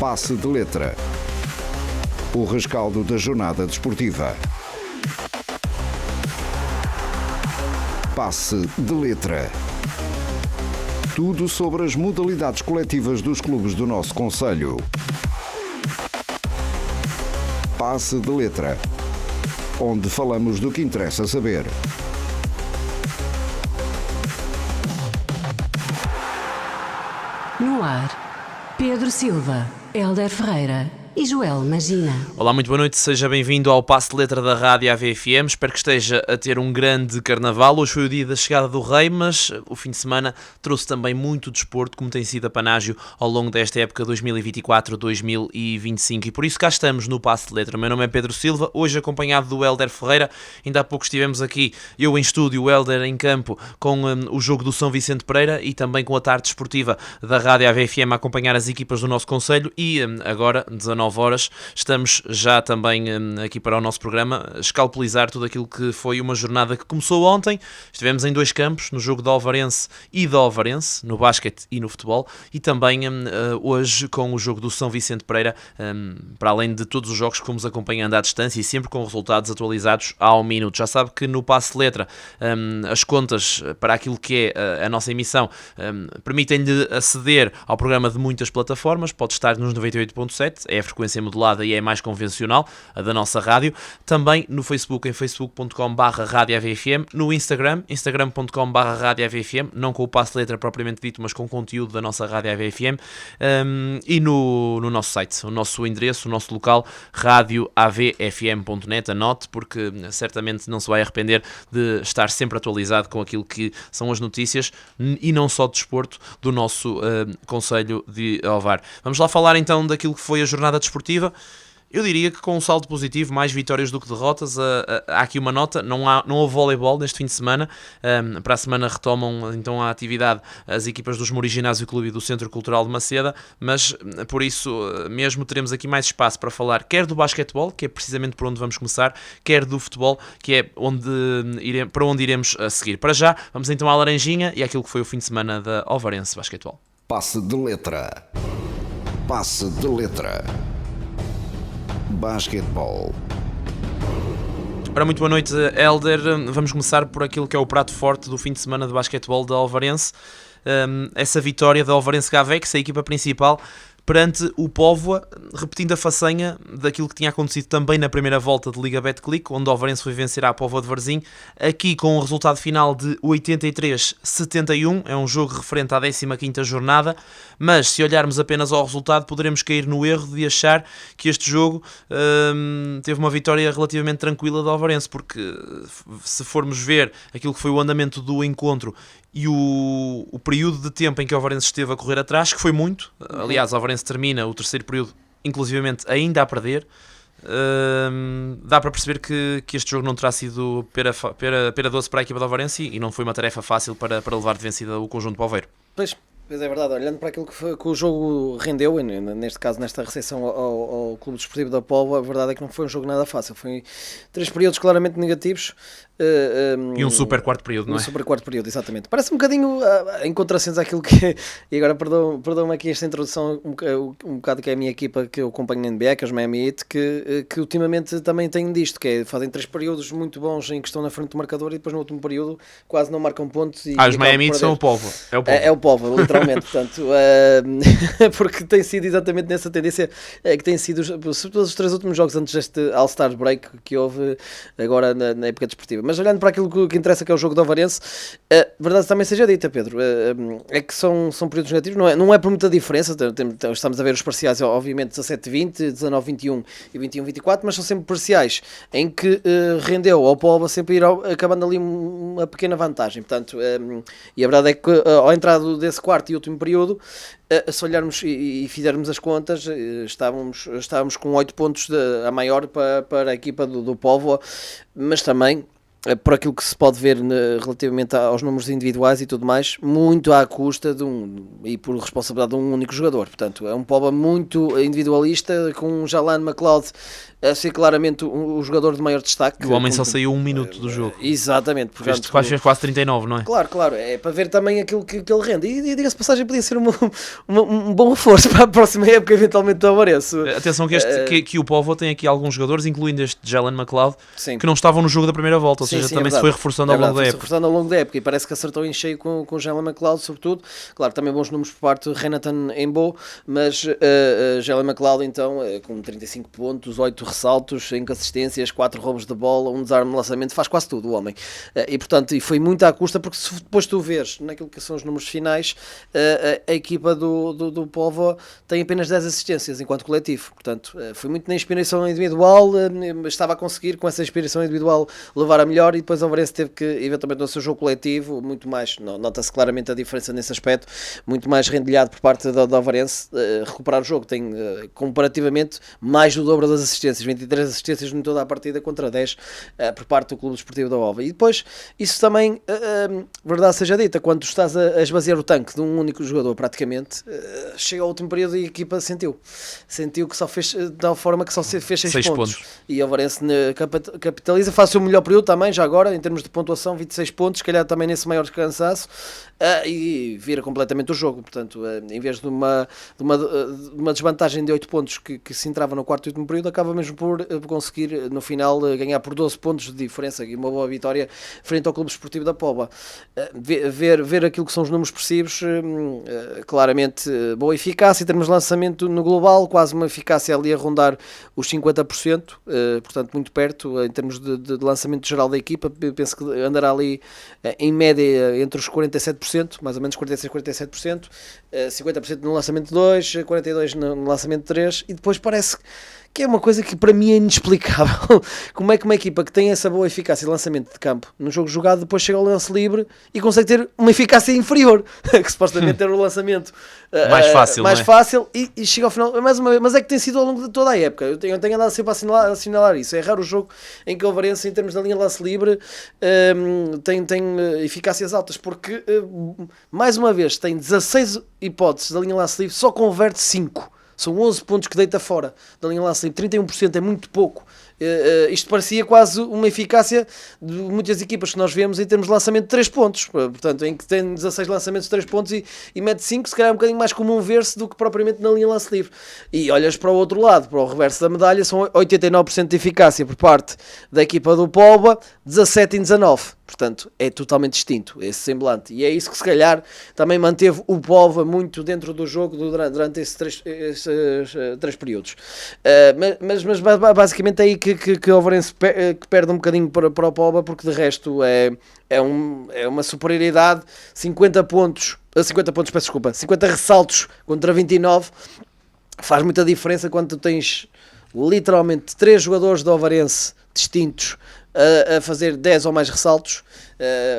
Passe de Letra. O rescaldo da jornada desportiva. Passe de Letra. Tudo sobre as modalidades coletivas dos clubes do nosso concelho. Passe de Letra. Onde falamos do que interessa saber. No ar, Pedro Silva, Hélder Ferreira e Joel Magina. Olá, muito boa noite, seja bem-vindo ao Passe de Letra da Rádio AVFM. Espero que esteja a ter um grande carnaval. Hoje foi o dia da chegada do Rei, mas o fim de semana trouxe também muito desporto, como tem sido a panágio ao longo desta época 2024-2025. E por isso cá estamos no Passe de Letra. O meu nome é Pedro Silva, hoje acompanhado do Hélder Ferreira. Ainda há pouco estivemos aqui, eu em estúdio, o Hélder em campo, com o jogo do São Vicente Pereira e também com a tarde desportiva da Rádio AVFM a acompanhar as equipas do nosso concelho. E agora, 19 horas, estamos já também aqui para o nosso programa escalpelizar tudo aquilo que foi uma jornada que começou ontem. Estivemos em dois campos, no jogo da Alvarense e da Alvarense, no basquete e no futebol, e também hoje com o jogo do São Vicente Pereira, para além de todos os jogos que fomos acompanhando à distância e sempre com resultados atualizados ao minuto. Já sabe que no Passe de Letra as contas para aquilo que é a nossa emissão permitem-lhe aceder ao programa de muitas plataformas. Pode estar nos 98.7, é a frequência modulada e é mais convencional, a da nossa rádio. Também no Facebook, em facebook.com/radioavfm, no instagram.com/radioavfm, não com o passe de letra propriamente dito, mas com conteúdo da nossa rádio AVFM, e no nosso site, o nosso endereço, o nosso local, radioavfm.net. Anote, porque certamente não se vai arrepender de estar sempre atualizado com aquilo que são as notícias, e não só de desporto, do nosso concelho de Ovar. Vamos lá falar então daquilo que foi a jornada desportiva. Eu diria que com um saldo positivo, mais vitórias do que derrotas. Há aqui uma nota, não houve voleibol neste fim de semana. Para a semana retomam então a atividade as equipas dos Mouros Ginásio Clube e do Centro Cultural de Maceda, mas por isso mesmo teremos aqui mais espaço para falar quer do basquetebol, que é precisamente por onde vamos começar, quer do futebol, que é para onde iremos a seguir. Para já, vamos então à Laranjinha e àquilo que foi o fim de semana da Alvarense Basquetebol. Passe de Letra. Passe de Letra. Basquetebol. Ora, muito boa noite, Hélder. Vamos começar por aquilo que é o prato forte do fim de semana de basquetebol da Alvarense. Essa vitória da Alvarense Gavex, a equipa principal, perante o Póvoa, repetindo a façanha daquilo que tinha acontecido também na primeira volta de Liga Betclic, onde o Alvarense foi vencer à Póvoa de Varzim, aqui com um resultado final de 83-71, é um jogo referente à 15ª jornada, mas se olharmos apenas ao resultado poderemos cair no erro de achar que este jogo teve uma vitória relativamente tranquila do Alvarense, porque se formos ver aquilo que foi o andamento do encontro e o período de tempo em que o Alvarense esteve a correr atrás, que foi muito. Aliás, o Alvarense termina o terceiro período, inclusivamente, ainda a perder. Dá para perceber que este jogo não terá sido pera doce para a equipa do Alvarense e não foi uma tarefa fácil para levar de vencida o conjunto poveiro. Pois é verdade, olhando para aquilo que o jogo rendeu, neste caso nesta recepção ao Clube Desportivo da Póvoa, a verdade é que não foi um jogo nada fácil. Foi 3 períodos claramente negativos. E um super quarto período, não é? Um super quarto período, exatamente. Parece um bocadinho em contrassenso àquilo que... E agora perdão-me aqui esta introdução, um bocado que é a minha equipa que eu acompanho na NBA, que é os Miami Heat, que ultimamente também tem disto, que é, fazem 3 períodos muito bons em que estão na frente do marcador e depois no último período quase não marcam pontos. Os Miami Heat são o Póvoa. É o Póvoa, literalmente. Portanto, porque tem sido exatamente nessa tendência que tem sido, sobretudo os 3 últimos jogos antes deste All-Star Break que houve agora na época desportiva. Mas olhando para aquilo que interessa, que é o jogo do Alvarense, a verdade também seja dita, Pedro, é que são períodos negativos, não é por muita diferença. Estamos a ver os parciais, obviamente 17-20, 19-21 e 21-24, mas são sempre parciais em que rendeu ao Póvoa sempre ir acabando ali uma pequena vantagem. Portanto, e a verdade é que ao entrar desse quarto e último período, se olharmos e fizermos as contas, estávamos com 8 pontos a maior para a equipa do Póvoa, mas também por aquilo que se pode ver relativamente aos números individuais e tudo mais, muito à custa e por responsabilidade de um único jogador. Portanto, é um Pogba muito individualista, com um Jalan McLeod a ser claramente o jogador de maior destaque. O homem só saiu 1 minuto do jogo. Exatamente. Portanto, fez quase 39, não é? Claro, é para ver também aquilo que ele rende. E diga-se de passagem, podia ser um bom reforço para a próxima época, eventualmente, do Alvarense. Atenção que o Povo tem aqui alguns jogadores, incluindo este Jalen McLeod, Sim. que não estavam no jogo da primeira volta, ou seja, também se foi reforçando ao longo da época. Reforçando ao longo da época, e parece que acertou em cheio com o Jalen McLeod, sobretudo. Claro, também bons números por parte de Renatan Embo, mas Jalen McLeod, então, com 35 pontos, 8 ressaltos, 5 assistências, 4 roubos de bola, um desarme de lançamento, faz quase tudo o homem. E portanto, foi muito à custa, porque se depois tu vês naquilo que são os números finais, a equipa do Povo tem apenas 10 assistências enquanto coletivo. Portanto, foi muito na inspiração individual, estava a conseguir com essa inspiração individual levar a melhor, e depois o Alvarense teve que, eventualmente, no seu jogo coletivo, muito mais, nota-se claramente a diferença nesse aspecto, muito mais rendilhado por parte do Alvarense, recuperar o jogo. Tem comparativamente mais do dobro das assistências, 23 assistências em toda a partida contra 10 por parte do Clube Desportivo da Ova. E depois, isso também, verdade seja dita, quando tu estás a esvaziar o tanque de um único jogador praticamente, chega ao último período e a equipa sentiu que só fez, de tal forma que só fez 6 pontos. E o Alvarense capitaliza, faz o seu melhor período também, já agora, em termos de pontuação, 26 pontos, se calhar também nesse maior cansaço, e vira completamente o jogo. Portanto, em vez de uma desvantagem de 8 pontos que se entrava no quarto e último período, acaba mesmo por conseguir no final ganhar por 12 pontos de diferença, e uma boa vitória frente ao Clube Desportivo da Póvoa. Ver aquilo que são os números expressivos, claramente boa eficácia em termos de lançamento no global, quase uma eficácia ali a rondar os 50%, portanto muito perto em termos de lançamento geral da equipa. Penso que andará ali em média entre os 47%, mais ou menos 46-47%, 50% no lançamento 2, 42% no lançamento 3, e depois parece que é uma coisa que para mim é inexplicável. Como é que uma equipa que tem essa boa eficácia de lançamento de campo no jogo jogado depois chega ao lance livre e consegue ter uma eficácia inferior, que supostamente era o lançamento mais fácil, e chega ao final, mas é que tem sido ao longo de toda a época. Eu tenho andado sempre a assinalar isso. É raro o jogo em que o Alvarense, em termos da linha de lance livre, tem eficácias altas, porque mais uma vez tem 16 hipóteses da linha de lance livre, só converte 5. São 11 pontos que deita fora da linha de lance livre. 31% é muito pouco. Isto parecia quase uma eficácia de muitas equipas que nós vemos em termos de lançamento de 3 pontos. Portanto, em que tem 16 lançamentos de 3 pontos e mete 5, se calhar é um bocadinho mais comum ver-se do que propriamente na linha de lance livre. E olhas para o outro lado, para o reverso da medalha, são 89% de eficácia por parte da equipa do Póvoa, 17 em 19. Portanto, é totalmente distinto esse semblante. E é isso que se calhar também manteve o Póvoa muito dentro do jogo durante esses três períodos. Mas basicamente é aí que o Alvarense perde um bocadinho para o Póvoa, porque de resto é uma superioridade. 50 ressaltos contra 29. Faz muita diferença quando tu tens literalmente 3 jogadores do Alvarense distintos a fazer 10 ou mais ressaltos,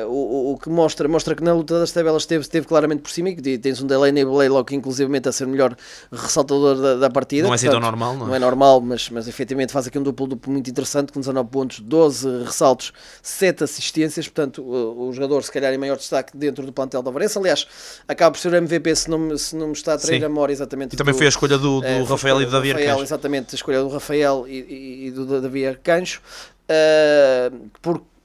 o que mostra que na luta das tabelas esteve claramente por cima, e que tens um Delaney Blaylock inclusivamente a ser o melhor ressaltador da partida. Não é assim tão normal, não é? Não é normal, mas efetivamente faz aqui um duplo muito interessante, com 19 pontos, 12 ressaltos, 7 assistências. Portanto, o jogador se calhar em maior destaque dentro do plantel da Alvarense. Aliás, acaba por ser o MVP, se não me está a trair a memória, exatamente. E também foi a escolha do Rafael e do Davi Arcanjo. Exatamente, a escolha do Rafael e do Davi Arcanjo.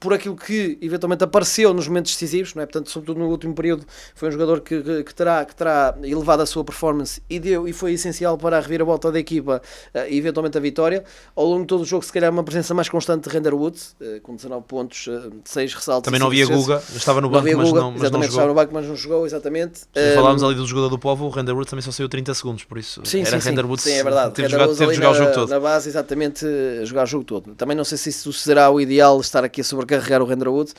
Por aquilo que eventualmente apareceu nos momentos decisivos, não é? Portanto, sobretudo no último período, foi um jogador que terá elevado a sua performance e foi essencial para a reviravolta da equipa e eventualmente a vitória. Ao longo de todo o jogo, se calhar uma presença mais constante de Renderwood, com 19 pontos, 6 ressaltos. Também não havia Guga, estava no banco, mas não jogou. Estava no banco, mas não jogou, exatamente. Falámos ali do jogador do Povo, o Renderwood também só saiu 30 segundos, por isso Renderwood é verdade. Teve de jogar o jogo todo. Na base, exatamente, jogar o jogo todo. Também não sei se isso será o ideal, estar aqui a sobrecarregar o Renderwood.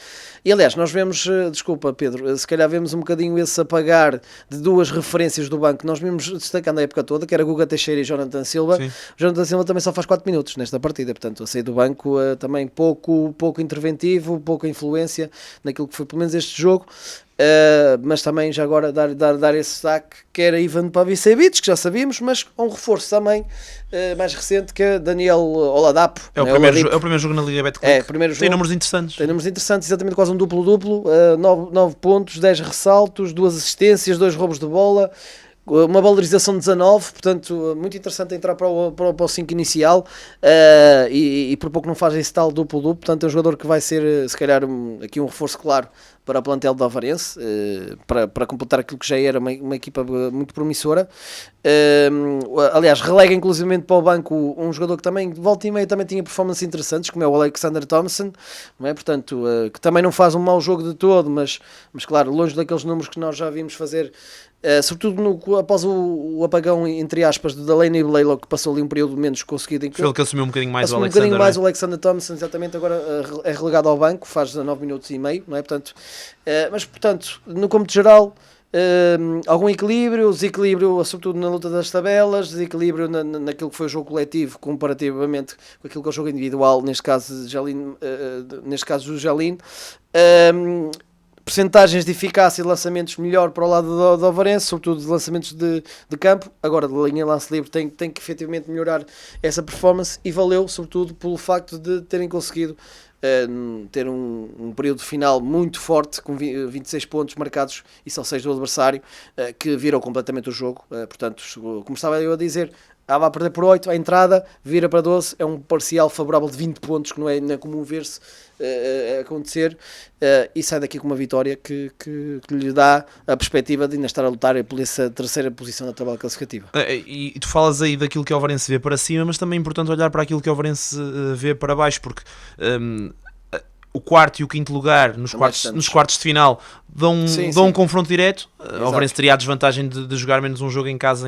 E aliás, nós vemos, desculpa Pedro, se calhar vemos um bocadinho esse apagar de 2 referências do banco. Nós vimos destacando a época toda, que era Guga Teixeira e Jonathan Silva. Sim. Jonathan Silva também só faz 4 minutos nesta partida, portanto a sair do banco também pouco interventivo, pouca influência naquilo que foi pelo menos este jogo. mas também já agora dar esse destaque, quer a Ivan Pavicevic, que já sabíamos, mas um reforço também mais recente, que é Daniel Oladapo. É o primeiro jogo na Liga Betclic. Tem números interessantes. Tem números interessantes, exatamente quase um duplo-duplo, 9 pontos, 10 ressaltos, 2 assistências, 2 roubos de bola, uma valorização de 19, portanto muito interessante entrar para o 5 inicial, e por pouco não faz esse tal duplo-duplo, portanto é um jogador que vai ser se calhar aqui um reforço claro para o plantel do Alvarense, para completar aquilo que já era uma equipa muito promissora. Aliás, relega inclusivamente para o banco um jogador que também, de volta e meia, também tinha performances interessantes, como é o Alexander Thompson, não é? Portanto, que também não faz um mau jogo de todo, mas claro, longe daqueles números que nós já vimos fazer, sobretudo após o apagão, entre aspas, de Delaney Blaylock, que passou ali um período menos conseguido. Foi ele que assumiu um bocadinho mais o Alexander. Um bocadinho mais o Alexander Thompson, exatamente, agora é relegado ao banco, faz 19 minutos e meio, não é? Portanto, mas, portanto, no cômputo geral, algum equilíbrio, desequilíbrio, sobretudo na luta das tabelas, desequilíbrio naquilo que foi o jogo coletivo, comparativamente com aquilo que é o jogo individual, neste caso do Jalin. Percentagens de eficácia e lançamentos melhor para o lado do Alvarense, sobretudo de lançamentos de campo. Agora, de linha lance livre, tem que efetivamente melhorar essa performance, e valeu sobretudo pelo facto de terem conseguido ter um período final muito forte, com 26 pontos marcados e só 6 do adversário, que viram completamente o jogo. Portanto, como estava eu a dizer, estava a perder por 8, a entrada vira para 12, é um parcial favorável de 20 pontos, que não é comum ver-se acontecer, e sai daqui com uma vitória que lhe dá a perspectiva de ainda estar a lutar por essa terceira posição da tabela classificativa. E tu falas aí daquilo que o Alvarense vê para cima, mas também é importante olhar para aquilo que o Alvarense vê para baixo, porque o quarto e o quinto lugar nos quartos de final dão um confronto direto. O Alvarense teria a desvantagem de jogar menos um jogo em casa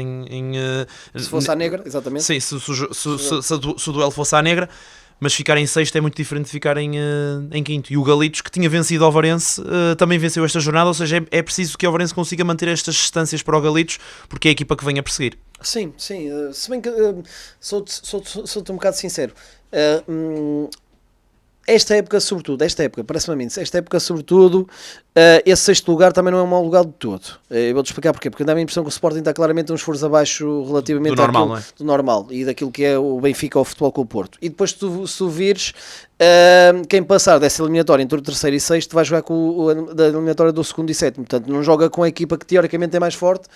se fosse à negra, exatamente. Sim, se o duelo fosse à negra, mas ficar em sexto é muito diferente de ficar em quinto. E o Galitos, que tinha vencido o Alvarense, também venceu esta jornada, ou seja, é preciso que o Alvarense consiga manter estas distâncias para o Galitos, porque é a equipa que vem a perseguir. Sim, se bem que sou-te um bocado sincero, esta época, esse sexto lugar também não é um mau lugar de todo. Eu vou-te explicar porquê. Porque dá a impressão que o Sporting está claramente uns esforços abaixo relativamente do normal e daquilo que é o Benfica ou o Futebol Clube do Porto. E depois, se tu vires, quem passar dessa eliminatória entre o terceiro e sexto vai jogar da eliminatória do segundo e sétimo. Portanto, não joga com a equipa que teoricamente é mais forte,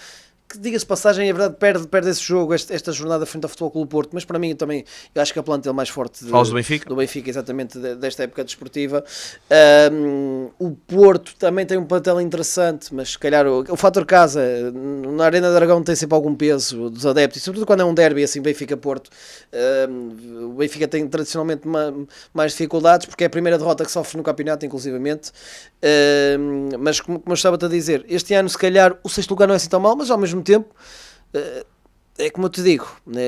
que, diga-se passagem, é verdade, perde esse jogo, esta jornada frente ao Futebol Clube do Porto, mas para mim também, eu acho que a plantel mais forte do Benfica? Do Benfica, exatamente, desta época desportiva. O Porto também tem um plantel interessante, mas se calhar o fator casa, na Arena de Aragão tem sempre algum peso dos adeptos, e sobretudo quando é um derby assim, Benfica-Porto, o Benfica tem tradicionalmente mais dificuldades, porque é a primeira derrota que sofre no campeonato, inclusivamente. Mas como eu estava-te a dizer, este ano se calhar o sexto lugar não é assim tão mal, mas ao mesmo tempo, é como eu te digo,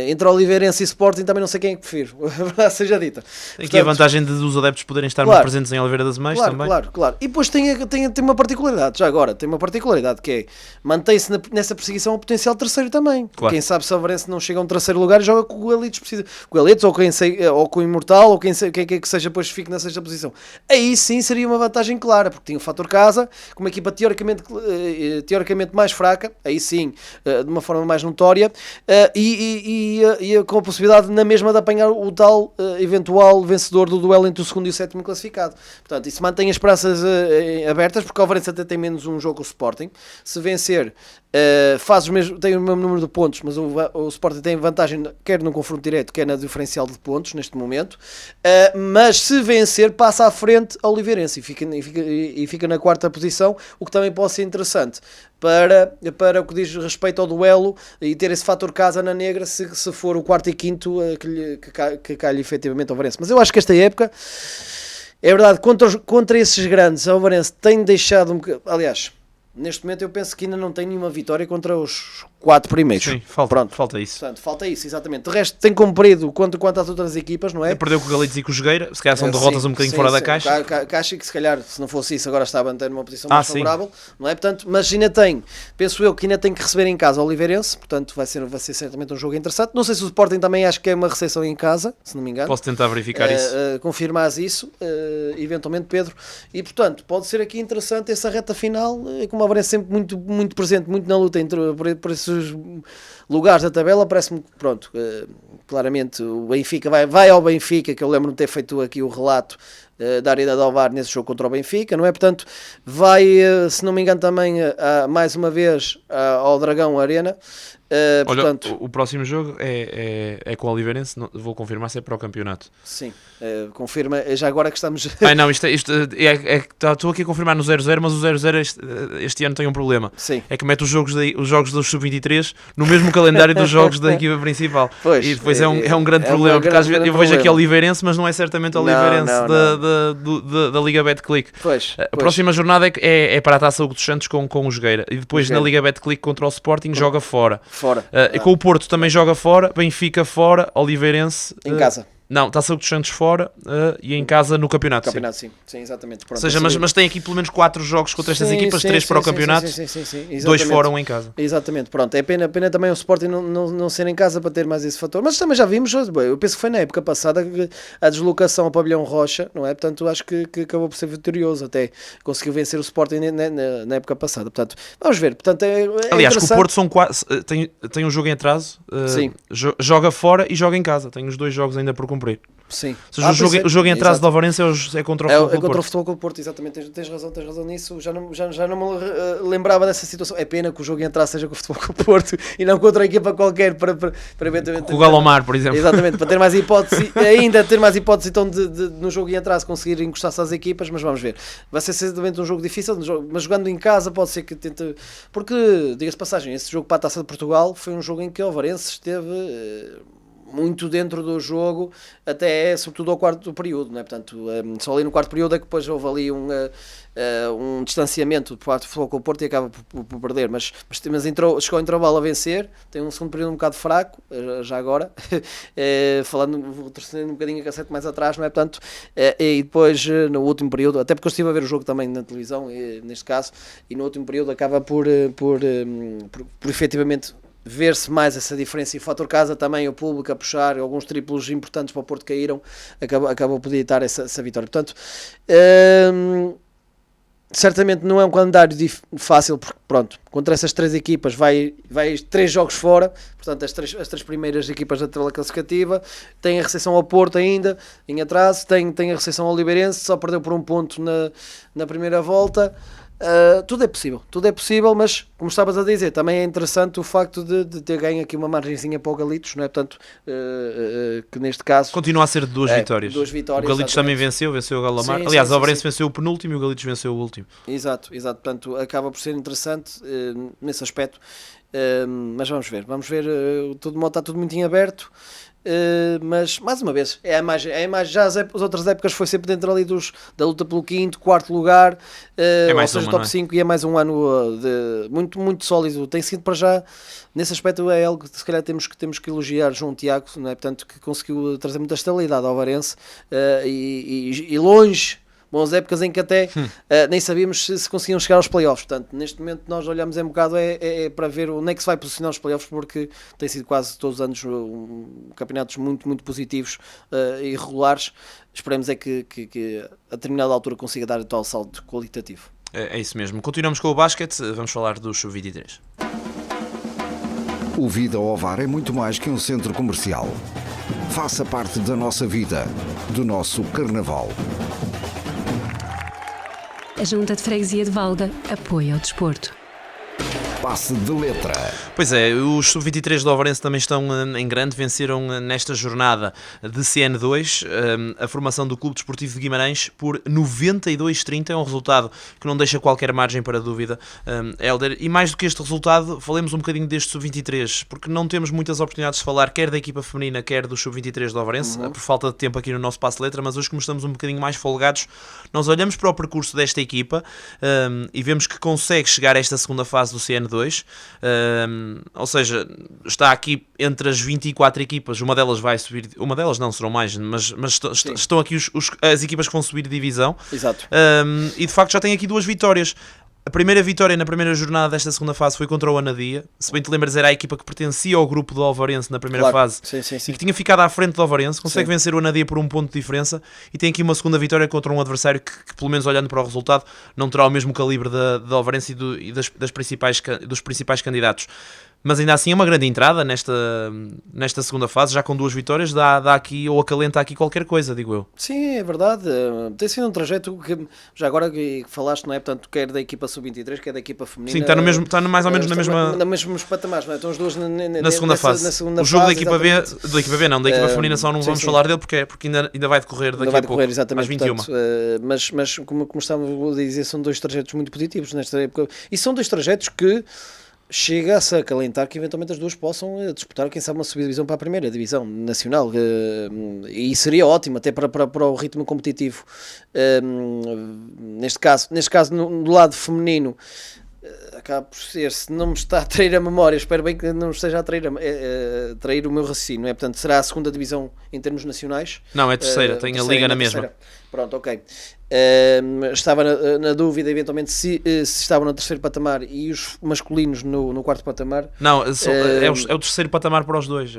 entre Oliveirense e Sporting também não sei quem é que prefiro, a verdade seja dita. Tem aqui a vantagem dos adeptos poderem estar muito presentes em Oliveira das Meias também. Claro. E depois tem uma particularidade, já agora, tem uma particularidade que é, mantém-se nessa perseguição o potencial terceiro também. Claro. Quem sabe se o Alvarense não chega a um terceiro lugar e joga com o Galitos, ou com o Imortal, ou quem quer que seja, depois fique na sexta posição. Aí sim seria uma vantagem clara, porque tinha o fator casa, com uma equipa teoricamente mais fraca, aí sim, de uma forma mais notória, e com a possibilidade na mesma de apanhar o tal eventual vencedor do duelo entre o segundo e o sétimo classificado. Portanto, isso mantém as praças abertas, porque o Alvarense até tem menos um jogo que o Sporting. Se vencer, tem o mesmo número de pontos, mas o Sporting tem vantagem quer no confronto direto, quer na diferencial de pontos neste momento, mas se vencer passa à frente ao Oliveirense e fica na quarta posição, o que também pode ser interessante para o que diz respeito ao duelo e ter esse fator casa na negra, se for o quarto e quinto que calhe efetivamente ao Alvarense. Mas eu acho que esta época, é verdade, contra esses grandes, o Alvarense tem deixado aliás, neste momento eu penso que ainda não tem nenhuma vitória contra os 4 primeiros. Sim, falta isso. Portanto, falta isso, exatamente. De resto, tem cumprido quanto às outras equipas, não é? Perdeu com o Galitos e com o Jogueira, se calhar são derrotas um bocadinho fora da caixa. Caixa que se calhar, se não fosse isso, agora estava a ter uma posição mais favorável, não é? Portanto, mas ainda tem, penso eu que ainda tem que receber em casa o Oliveirense, portanto vai ser certamente um jogo interessante. Não sei se o Sporting também acho que é uma recepção em casa, se não me engano. Posso tentar verificar isso. Confirmares isso, eventualmente, Pedro. E portanto, pode ser aqui interessante essa reta final, como a Alvarense sempre muito presente, muito na luta por esses lugares da tabela, parece-me que, pronto, claramente o Benfica vai ao Benfica, que eu lembro-me de ter feito aqui o relato da Arena de Alvar nesse jogo contra o Benfica, não é? Portanto, vai, se não me engano, também mais uma vez ao Dragão Arena. Olha, portanto, o próximo jogo é com o Oliveirense, vou confirmar se é para o campeonato. Sim, confirma, já agora que estamos... Não, estou aqui a confirmar no 0-0, mas o 0-0 este ano tem um problema. Sim. É que mete os jogos dos Sub-23 no mesmo calendário dos jogos da equipa principal. Pois, e depois é um grande problema, porque às vezes eu vejo aqui Oliveirense, mas não é certamente Oliveirense da Liga Betclic. A próxima jornada é para a Taça Hugo dos Santos com o Jogueira, e depois na Liga Betclic contra o Sporting joga fora. E com o Porto também joga fora, Benfica fora, Oliveirense em casa. Não, Taça dos Santos fora e em casa no campeonato. Sim, exatamente. Pronto, ou seja, mas tem aqui pelo menos 4 jogos contra estas equipas, 3 para o campeonato, 2 fora, 1 em casa. Exatamente, pronto. É pena também o Sporting não ser em casa para ter mais esse fator. Mas também já vimos, eu penso que foi na época passada a deslocação ao Pavilhão Rocha, não é? Portanto, acho que acabou por ser vitorioso, até conseguiu vencer o Sporting na época passada. Portanto, vamos ver. Portanto, aliás, que o Porto tem um jogo em atraso, joga fora e joga em casa. Tem os 2 jogos ainda por cumprir. Sim. Ou seja, o jogo em atraso de Alvarense é contra o Futebol Clube Porto. É contra o Futebol Clube Porto, exatamente. Tens razão nisso. Já não me lembrava dessa situação. É pena que o jogo em atraso seja com o Futebol Clube Porto e não contra a equipa qualquer para eventualmente... Com o Galomar, por exemplo. Exatamente, para ter mais hipótese, ainda ter mais hipótese então de no jogo em atraso conseguir encostar-se às equipas, mas vamos ver. Vai ser certamente um jogo difícil, mas jogando em casa pode ser que tente... Porque, diga-se passagem, esse jogo para a Taça de Portugal foi um jogo em que o Alvarense esteve... muito dentro do jogo, até sobretudo ao quarto período, não é? Portanto, só ali no quarto período é que depois houve ali um distanciamento por parte do Futebol Clube Porto e acaba por perder, mas chegou ao intervalo a vencer, tem um segundo período um bocado fraco, já agora, vou torcendo um bocadinho a cassete mais atrás, não é? Portanto, e depois no último período, até porque eu estive a ver o jogo também na televisão, neste caso, e no último período acaba por efetivamente ver-se mais essa diferença, e o fator casa também, o público a puxar, alguns triplos importantes para o Porto caíram, acabou por editar essa vitória. Portanto, certamente não é um calendário fácil, porque pronto, contra essas 3 equipas vai 3 jogos fora, portanto as três primeiras equipas da tabela classificativa, tem a recepção ao Porto ainda em atraso, tem a recepção ao Oliveirense, só perdeu por 1 ponto na primeira volta. Tudo é possível, mas como estavas a dizer, também é interessante o facto de ter ganho aqui uma margenzinha para o Galitos, não é? Portanto, que neste caso continua a ser de 2 vitórias. 2 vitórias. O Galitos também venceu o Galomar. Aliás, o Alvarense venceu o penúltimo e o Galitos venceu o último. Exato. Portanto, acaba por ser interessante nesse aspecto. Mas vamos ver. Está tudo muito em aberto. Mas mais uma vez é a imagem já as outras épocas foi sempre dentro ali da luta pelo 5º, 4º lugar, ou seja, top 5, e é mais um ano muito sólido, tem sido para já, nesse aspecto é algo que se calhar temos que elogiar João Tiago, não é? Portanto, que conseguiu trazer muita estabilidade ao Alvarense, e longe, boas épocas em que até nem sabíamos se conseguiam chegar aos playoffs. Portanto, neste momento nós olhamos um bocado para ver onde é que se vai posicionar os playoffs, porque tem sido quase todos os anos campeonatos muito positivos e regulares. Esperemos é que a determinada altura consiga dar o tal salto qualitativo. É isso mesmo. Continuamos com o basquete, vamos falar do Sub-23. O Vida ao Ovar é muito mais que um centro comercial. Faça parte da nossa vida, do nosso carnaval. A Junta de Freguesia de Valda apoia o desporto. passe de letra. Pois é, os sub-23 do Alvarense também estão em grande, venceram nesta jornada de CN2 a formação do Clube Desportivo de Guimarães por 92-30, é um resultado que não deixa qualquer margem para dúvida, Hélder, e mais do que este resultado, falemos um bocadinho deste sub-23, porque não temos muitas oportunidades de falar quer da equipa feminina, quer do sub-23 do Alvarense, por falta de tempo aqui no nosso passe de letra, mas hoje como estamos um bocadinho mais folgados, nós olhamos para o percurso desta equipa e vemos que consegue chegar a esta segunda fase do CN2, ou seja, está aqui entre as 24 equipas, uma delas vai subir, uma delas não, serão mais, mas estão aqui as equipas que vão subir de divisão. Exato. E de facto já tem aqui 2 vitórias. A primeira vitória na primeira jornada desta segunda fase foi contra o Anadia. Se bem te lembras, era a equipa que pertencia ao grupo do Alvarense na primeira fase e que tinha ficado à frente do Alvarense. Consegue vencer o Anadia por 1 ponto de diferença e tem aqui uma segunda vitória contra um adversário que pelo menos olhando para o resultado, não terá o mesmo calibre da Alvarense e dos principais candidatos. Mas ainda assim é uma grande entrada nesta segunda fase, já com 2 vitórias, dá aqui, ou acalenta aqui qualquer coisa, digo eu. Sim, é verdade. Tem sido um trajeto que, já agora que falaste, não é? Portanto, quer da equipa sub-23, quer da equipa feminina. Sim, está mais ou menos na mesma... Na mesmos patamares, não é? Estão as duas na segunda fase. Na segunda o jogo fase, da equipa B não, da equipa feminina só não vamos falar dele porque ainda vai decorrer daqui a pouco, exatamente, às 21. Portanto, mas como estávamos a dizer, são 2 trajetos muito positivos nesta época. E são 2 trajetos que chega-se a acalentar que eventualmente as duas possam disputar, quem sabe, uma subida divisão para a primeira divisão nacional, e seria ótimo até para o ritmo competitivo. Neste caso do lado feminino, acaba por ser, se não me está a trair a memória, espero bem que não esteja a trair o meu raciocínio, não é? Portanto, será a segunda divisão em termos nacionais? Não, é terceira, tem a liga na mesma. Pronto, ok. Estava na dúvida eventualmente se estavam no terceiro patamar e os masculinos no quarto patamar. Não, é o terceiro patamar para os dois.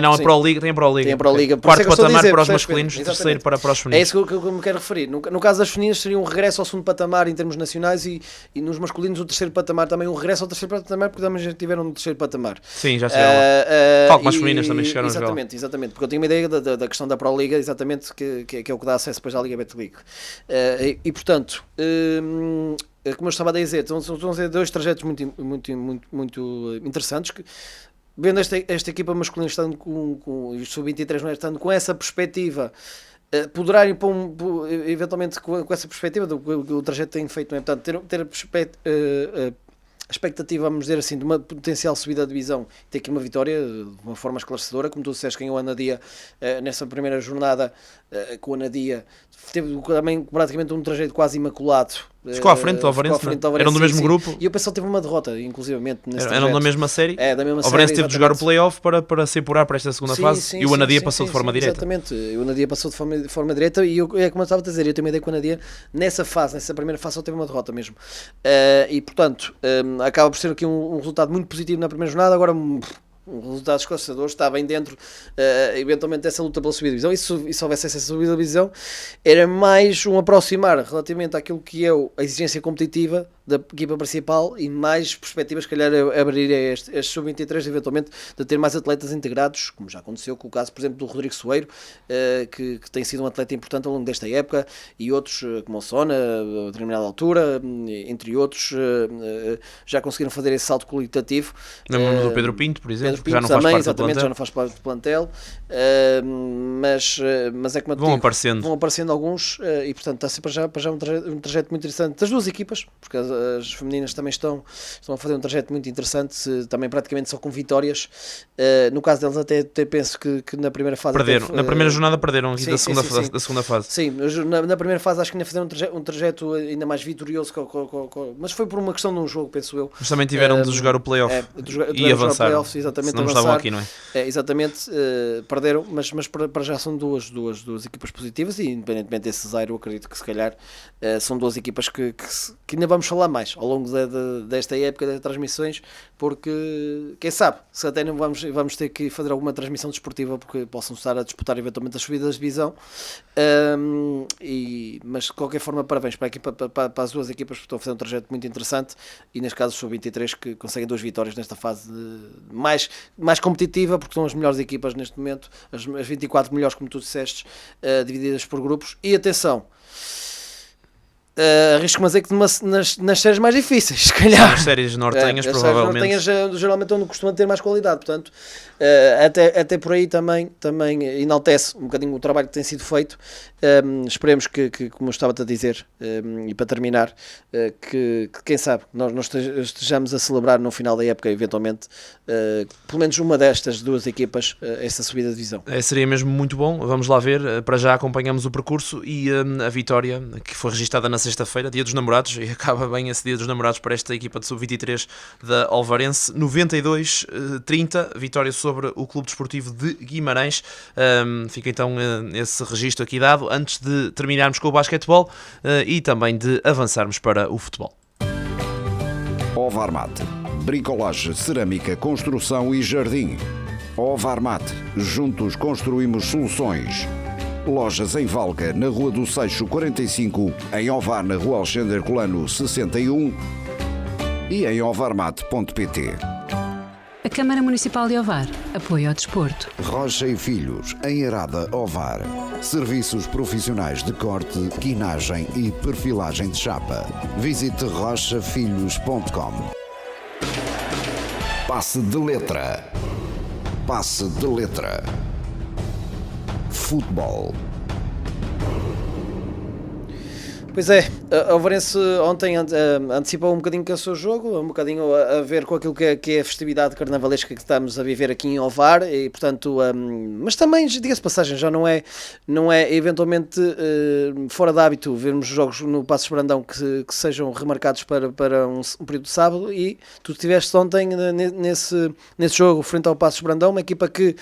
Não, a Pro Liga, tem a Pro Liga. Tem a Pro Liga. Quarto patamar para os masculinos, terceiro para os femininos. É isso que eu me quero referir. No caso das femininas seria um regresso ao segundo patamar em termos nacionais e nos masculinos o terceiro patamar também, um regresso ao terceiro patamar, porque também já tiveram no terceiro patamar. Sim, já chegaram. Falo que as femininas também chegaram a jogar. Exatamente, porque eu tinha uma ideia da questão da Pro Liga, exatamente, que é o que dá acesso depois à Liga Betclic. E portanto, como eu estava a dizer, estão a ser 2 trajetos muito interessantes que, vendo esta equipa masculina estando com os sub-23, não é, estando com essa perspectiva, poderá ir eventualmente com essa perspectiva do que o trajeto tem feito, não é? Portanto, ter a expectativa, vamos dizer assim, de uma potencial subida de divisão, ter aqui uma vitória de uma forma esclarecedora, como tu disseste, ganhou o Anadia nessa primeira jornada, com o Anadia teve também praticamente um trajeto quase imaculado. Ficou à frente do Alvarense, eram do mesmo grupo. E o pessoal teve uma derrota, inclusivamente. Eram da mesma série. Da mesma o Alvarense teve de jogar o play-off para se apurar para esta segunda fase e o Anadia passou de forma direta. Exatamente, o Anadia passou de forma direta e é como eu estava a dizer, eu tenho uma ideia que o Anadia nessa primeira fase só teve uma derrota mesmo. E portanto, acaba por ser aqui um resultado muito positivo na primeira jornada. Agora, um resultado esclarecedor, está bem dentro eventualmente dessa luta pela subida de divisão, e se houvesse essa subida de divisão era mais um aproximar relativamente àquilo que é a exigência competitiva da equipa principal e mais perspectivas, se calhar, abrir a este sub-23 eventualmente de ter mais atletas integrados, como já aconteceu com o caso, por exemplo, do Rodrigo Soeiro, que tem sido um atleta importante ao longo desta época, e outros como o Sona, a determinada altura, entre outros, já conseguiram fazer esse salto qualitativo. Lembro-me do Pedro Pinto, por exemplo, que já não faz parte do plantel. Já não faz parte do plantel, mas é como vão aparecendo alguns, e portanto está sempre já um trajeto muito interessante das duas equipas, porque as femininas também estão a fazer um trajeto muito interessante, também praticamente só com vitórias. No caso deles até penso que na primeira fase na primeira jornada perderam da segunda fase. Sim, na primeira fase acho que ainda fizeram um trajeto ainda mais vitorioso, mas foi por uma questão de um jogo, penso eu. Mas também tiveram de jogar o play-off e avançar. Exatamente, não estavam aqui, não é? Exatamente, perderam, mas para já são duas equipas positivas, e independentemente desse zero, eu acredito que se calhar são 2 equipas que ainda vamos falar mais ao longo desta época das transmissões, porque quem sabe, se até não vamos ter que fazer alguma transmissão desportiva, porque possam estar a disputar eventualmente as subidas de divisão, mas de qualquer forma, parabéns para a equipa, para as 2 equipas, que estão a fazer um trajeto muito interessante, e neste caso os sub-23 que conseguem 2 vitórias nesta fase mais competitiva, porque são as melhores equipas neste momento, as 24 melhores, como tu disseste, divididas por grupos. E atenção, Arrisco-me a dizer que nas séries mais difíceis, se calhar. Nas séries nortenhas, provavelmente. As séries nortenhas geralmente onde costuma ter mais qualidade, portanto, até por aí também enaltece um bocadinho o trabalho que tem sido feito. Esperemos que, como eu estava a dizer, e para terminar, que quem sabe, nós estejamos a celebrar no final da época, eventualmente, pelo menos uma destas duas equipas, essa subida de divisão. Seria mesmo muito bom, vamos lá ver. Para já acompanhamos o percurso e a vitória que foi registada na sexta-feira, dia dos namorados, e acaba bem esse dia dos namorados para esta equipa de sub-23 da Alvarense, 92-30, vitória sobre o Clube Desportivo de Guimarães. Fica então esse registro aqui dado, antes de terminarmos com o basquetebol e também de avançarmos para o futebol. Ovarmate, bricolagem, cerâmica, construção e jardim. Ovarmate, juntos construímos soluções. Lojas em Valga, na Rua do Seixo 45, em Ovar, na Rua Alexandre Colano 61 e em ovarmate.pt. A Câmara Municipal de Ovar apoia ao desporto. Rocha e Filhos, em Arada, Ovar. Serviços profissionais de corte, quinagem e perfilagem de chapa. Visite rochafilhos.com. Passe de letra. Passe de letra. Futebol. Pois é, a Alvarense ontem antecipou um bocadinho que é o seu jogo, um bocadinho a ver com aquilo que é a festividade carnavalesca que estamos a viver aqui em Ovar, e portanto, mas também, diga-se de passagem, já não é eventualmente fora de hábito vermos jogos no Passos Brandão que sejam remarcados para um período de sábado, e tu estiveste ontem nesse jogo frente ao Passos Brandão, uma equipa que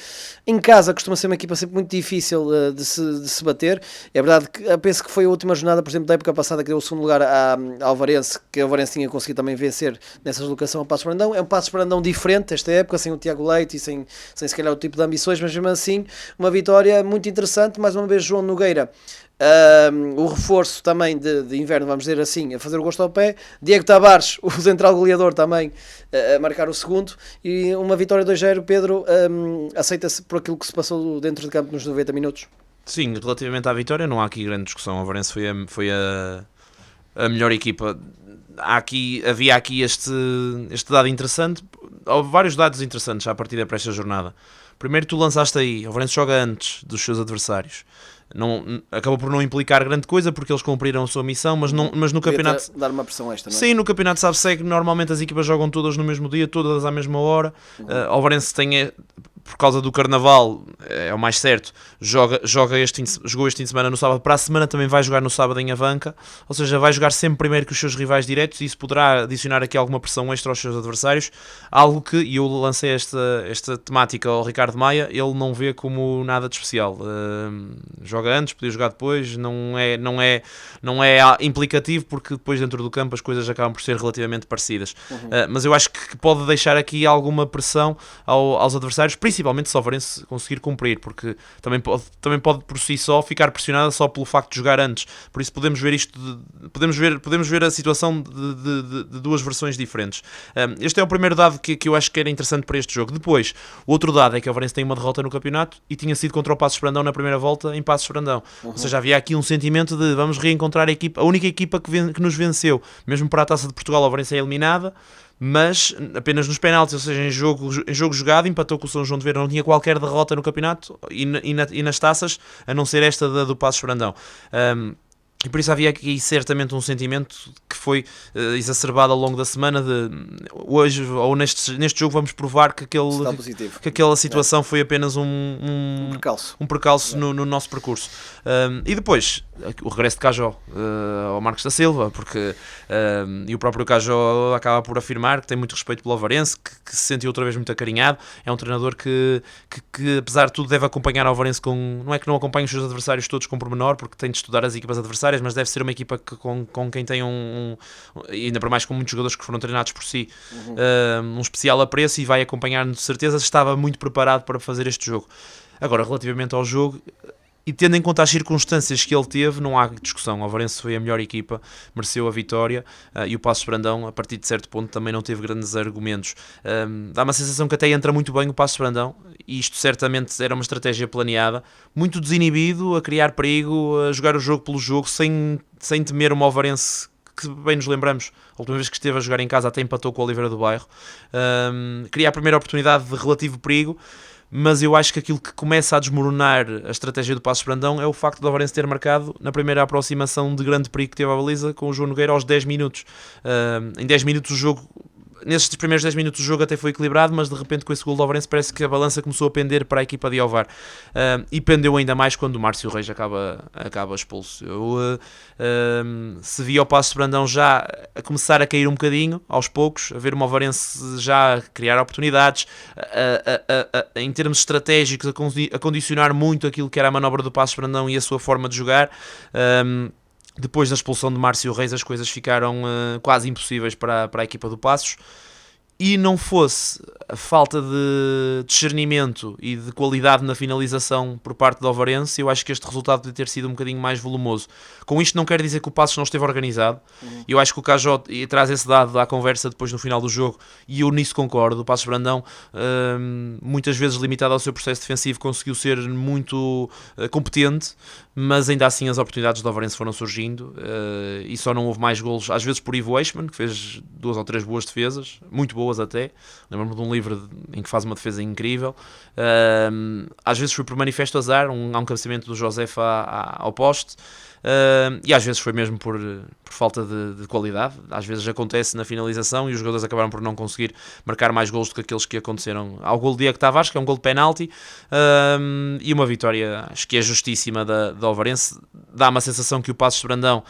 em casa costuma ser uma equipa sempre muito difícil de se bater. É verdade que eu penso que foi a última jornada, por exemplo, da época passada, que deu o segundo lugar à Alvarense, que a Alvarense tinha conseguido também vencer nessa deslocação ao Passos Brandão. É um Passos Brandão diferente esta época, sem o Tiago Leite e sem se calhar o tipo de ambições, mas mesmo assim uma vitória muito interessante. Mais uma vez João Nogueira, o reforço também de inverno, vamos dizer assim, a fazer o gosto ao pé. Diego Tavares, o central goleador, também a marcar o segundo, e uma vitória 2-0. Pedro, aceita-se por aquilo que se passou dentro de campo nos 90 minutos? Sim, relativamente à vitória não há aqui grande discussão. A Alvarense foi a melhor equipa. Havia aqui este dado interessante. Houve vários dados interessantes à partida para esta jornada. Primeiro, tu lançaste aí, a Alvarense joga antes dos seus adversários. Acabou por não implicar grande coisa, porque eles cumpriram a sua missão, mas no campeonato... dar uma pressão extra, não é? Sim, no campeonato sabe-se que normalmente as equipas jogam todas no mesmo dia, todas à mesma hora. A Alvarense tem... Por causa do Carnaval, é o mais certo, jogou este fim de semana no sábado, para a semana também vai jogar no sábado em Avanca, ou seja, vai jogar sempre primeiro que os seus rivais diretos, e isso poderá adicionar aqui alguma pressão extra aos seus adversários, algo que, e eu lancei esta temática ao Ricardo Maia, ele não vê como nada de especial. Joga antes, podia jogar depois, não é implicativo, porque depois dentro do campo as coisas acabam por ser relativamente parecidas. Mas eu acho que pode deixar aqui alguma pressão aos adversários, principalmente se o Alvarense conseguir cumprir, porque também pode por si só ficar pressionada só pelo facto de jogar antes. Por isso podemos ver a situação de duas versões diferentes. Este é o primeiro dado que eu acho que era interessante para este jogo. Depois, o outro dado é que o Alvarense tem uma derrota no campeonato e tinha sido contra o Passos Brandão na primeira volta em Passos Brandão. Ou seja, havia aqui um sentimento de vamos reencontrar a única equipa que nos venceu, mesmo para a Taça de Portugal. A Alvarense é eliminada, mas apenas nos penaltis, ou seja, em jogo jogado, empatou com o São João de Vera, não tinha qualquer derrota no campeonato e nas taças, a não ser esta do Passos Brandão. E por isso havia aqui certamente um sentimento que foi exacerbado ao longo da semana de hoje, ou neste jogo vamos provar que aquela situação foi apenas um percalço no nosso percurso. E depois o regresso de Cajó ao Marcos da Silva, porque e o próprio Cajó acaba por afirmar que tem muito respeito pelo Alvarense, que se sentiu outra vez muito acarinhado. É um treinador que apesar de tudo deve acompanhar o Alvarense não é que não acompanhe os seus adversários todos com pormenor, porque tem de estudar as equipas adversárias, mas deve ser uma equipa com quem tem ainda para mais com muitos jogadores que foram treinados por si, um especial apreço, e vai acompanhar-nos de certeza. Estava muito preparado para fazer este jogo. Agora, relativamente ao jogo, E tendo em conta as circunstâncias que ele teve, não há discussão. O Alvarense foi a melhor equipa, mereceu a vitória, e o Paços de Brandão, a partir de certo ponto, também não teve grandes argumentos. Dá uma sensação que até entra muito bem o Paços de Brandão, e isto certamente era uma estratégia planeada, muito desinibido, a criar perigo, a jogar o jogo pelo jogo, sem temer uma Alvarense que, bem nos lembramos, a última vez que esteve a jogar em casa até empatou com o Oliveira do Bairro. Queria a primeira oportunidade de relativo perigo, mas eu acho que aquilo que começa a desmoronar a estratégia do Paços de Brandão é o facto de o Alvarense ter marcado na primeira aproximação de grande perigo que teve à baliza com o João Nogueira aos 10 minutos. Em 10 minutos o jogo... Nesses primeiros 10 minutos o jogo até foi equilibrado, mas de repente com esse gol do Alvarense parece que a balança começou a pender para a equipa de Ovar, e pendeu ainda mais quando o Márcio Reis acaba expulso. Se via o Paços de Brandão já a começar a cair um bocadinho, aos poucos, a ver uma Alvarense já a criar oportunidades, em termos estratégicos, a condicionar muito aquilo que era a manobra do Paços de Brandão e a sua forma de jogar. Depois da expulsão de Márcio Reis, as coisas ficaram quase impossíveis para a equipa do Paços, e não fosse a falta de discernimento e de qualidade na finalização por parte do Alvarense, eu acho que este resultado podia ter sido um bocadinho mais volumoso. Com isto não quer dizer que o Paços não esteve organizado, eu acho que o KJ traz esse dado à conversa depois no final do jogo, e eu nisso concordo. O Paços de Brandão, muitas vezes limitado ao seu processo defensivo, conseguiu ser muito competente, mas ainda assim as oportunidades do Alvarense foram surgindo, e só não houve mais golos, às vezes por Ivo Eichmann, que fez 2 ou 3 boas defesas, muito boas até. Lembro-me de um livro em que faz uma defesa incrível. Às vezes foi por manifesto azar, há um cabeceamento do Josef ao poste, e às vezes foi mesmo por falta de qualidade. Às vezes acontece na finalização e os jogadores acabaram por não conseguir marcar mais golos do que aqueles que aconteceram ao gol de Diego Tavares, que é um gol de penalti, e uma vitória, acho que é justíssima da Alvarense. Dá uma sensação que o Paços de Brandão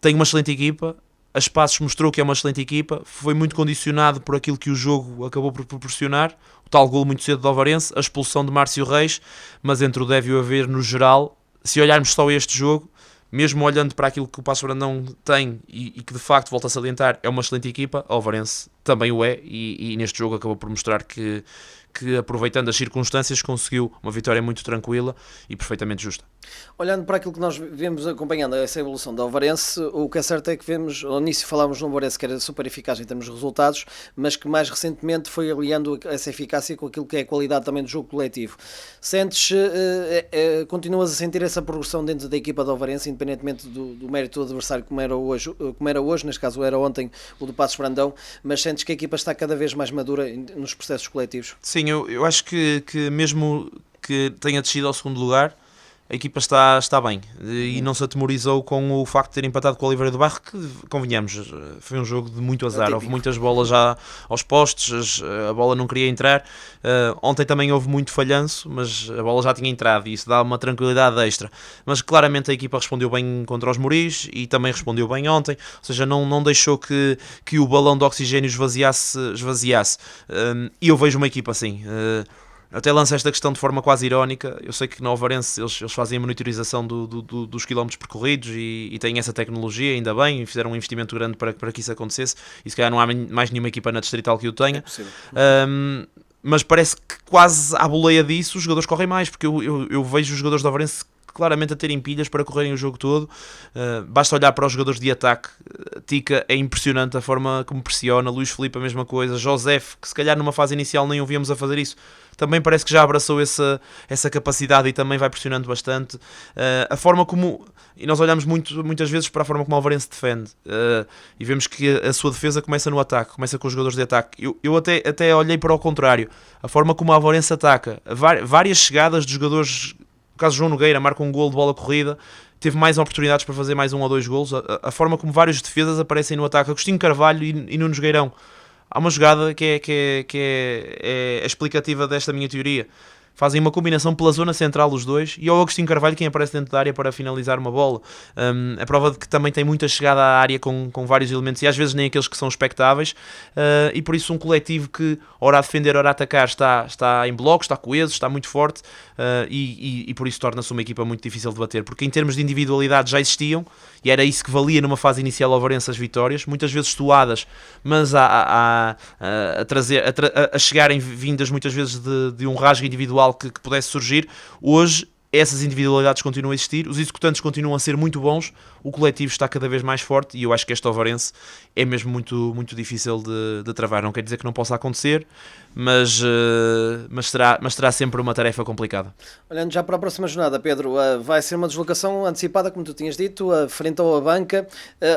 tem uma excelente equipa. A Paços mostrou que é uma excelente equipa, foi muito condicionado por aquilo que o jogo acabou por proporcionar, o tal golo muito cedo do Alvarense, a expulsão de Márcio Reis, mas entre o deve e o haver no geral, se olharmos só este jogo, mesmo olhando para aquilo que o Paços de Brandão tem e que de facto, volta a salientar, é uma excelente equipa, o Alvarense também o é, e neste jogo acabou por mostrar que aproveitando as circunstâncias conseguiu uma vitória muito tranquila e perfeitamente justa. Olhando para aquilo que nós vemos acompanhando essa evolução da Alvarense, o que é certo é que vemos, ao início falámos no Alvarense que era super eficaz em termos de resultados, mas que mais recentemente foi aliando essa eficácia com aquilo que é a qualidade também do jogo coletivo. Sentes, continuas a sentir essa progressão dentro da equipa da Alvarense, independentemente do mérito do adversário como era hoje, neste caso era ontem o do Paços de Brandão, mas sentes que a equipa está cada vez mais madura nos processos coletivos? Sim, eu acho que mesmo que tenha descido ao segundo lugar, a equipa está bem, e não se atemorizou com o facto de ter empatado com o Oliveira do Bairro, que, convenhamos, foi um jogo de muito azar. Houve muitas bolas já aos postes, a bola não queria entrar. Ontem também houve muito falhanço, mas a bola já tinha entrado e isso dá uma tranquilidade extra. Mas claramente a equipa respondeu bem contra os Moris e também respondeu bem ontem, ou seja, não deixou que o balão de oxigênio esvaziasse. E eu vejo uma equipa assim. Até lanço esta questão de forma quase irónica. Eu sei que no Alvarense eles fazem a monitorização dos quilómetros percorridos e têm essa tecnologia, ainda bem, e fizeram um investimento grande para que isso acontecesse, e se calhar não há mais nenhuma equipa na Distrital que o tenha. Mas parece que quase à boleia disso os jogadores correm mais, porque eu vejo os jogadores do Alvarense claramente a terem pilhas para correrem o jogo todo. Basta olhar para os jogadores de ataque. Tica é impressionante a forma como pressiona, Luís Filipe a mesma coisa, Josef, que se calhar numa fase inicial nem o víamos a fazer isso, também parece que já abraçou essa capacidade e também vai pressionando bastante. A forma como... E nós olhamos muitas vezes para a forma como o Alvarense defende, e vemos que a sua defesa começa no ataque, começa com os jogadores de ataque. Eu até olhei para o contrário. A forma como o Alvarense ataca, várias chegadas de jogadores... No caso, João Nogueira marca um golo de bola corrida, teve mais oportunidades para fazer mais 1 ou 2 golos. A forma como vários defesas aparecem no ataque, Agostinho Carvalho e Nuno Jogueirão. Há uma jogada que é explicativa desta minha teoria. Fazem uma combinação pela zona central os dois, e é o Agostinho Carvalho quem aparece dentro da área para finalizar uma bola. A prova de que também tem muita chegada à área com vários elementos, e às vezes nem aqueles que são expectáveis, e por isso um coletivo que ora a defender, ora a atacar está em bloco, está coeso, está muito forte, e por isso torna-se uma equipa muito difícil de bater, porque em termos de individualidade já existiam, e era isso que valia numa fase inicial ao Alvarense as vitórias, muitas vezes suadas, mas a chegarem vindas muitas vezes de um rasgo individual que pudesse surgir. Hoje essas individualidades continuam a existir, os executantes continuam a ser muito bons, o coletivo está cada vez mais forte e eu acho que este Ovarense é mesmo muito, muito difícil de travar. Não quer dizer que não possa acontecer, mas será sempre uma tarefa complicada. Olhando já para a próxima jornada, Pedro, vai ser uma deslocação antecipada, como tu tinhas dito, frente ao Abanca.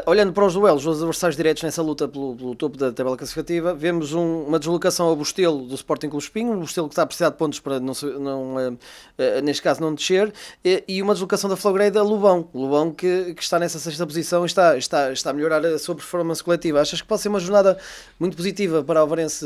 Olhando para os duelos, os adversários diretos nessa luta pelo topo da tabela classificativa, vemos uma deslocação ao Bostelo do Sporting Clube Espinho, um Bostelo que está a precisar de pontos para, neste caso, não descer, e uma deslocação da Flogreida a Lobão que está nessa sexta posição e está a melhorar a sua performance coletiva. Achas que pode ser uma jornada muito positiva para o Alvarense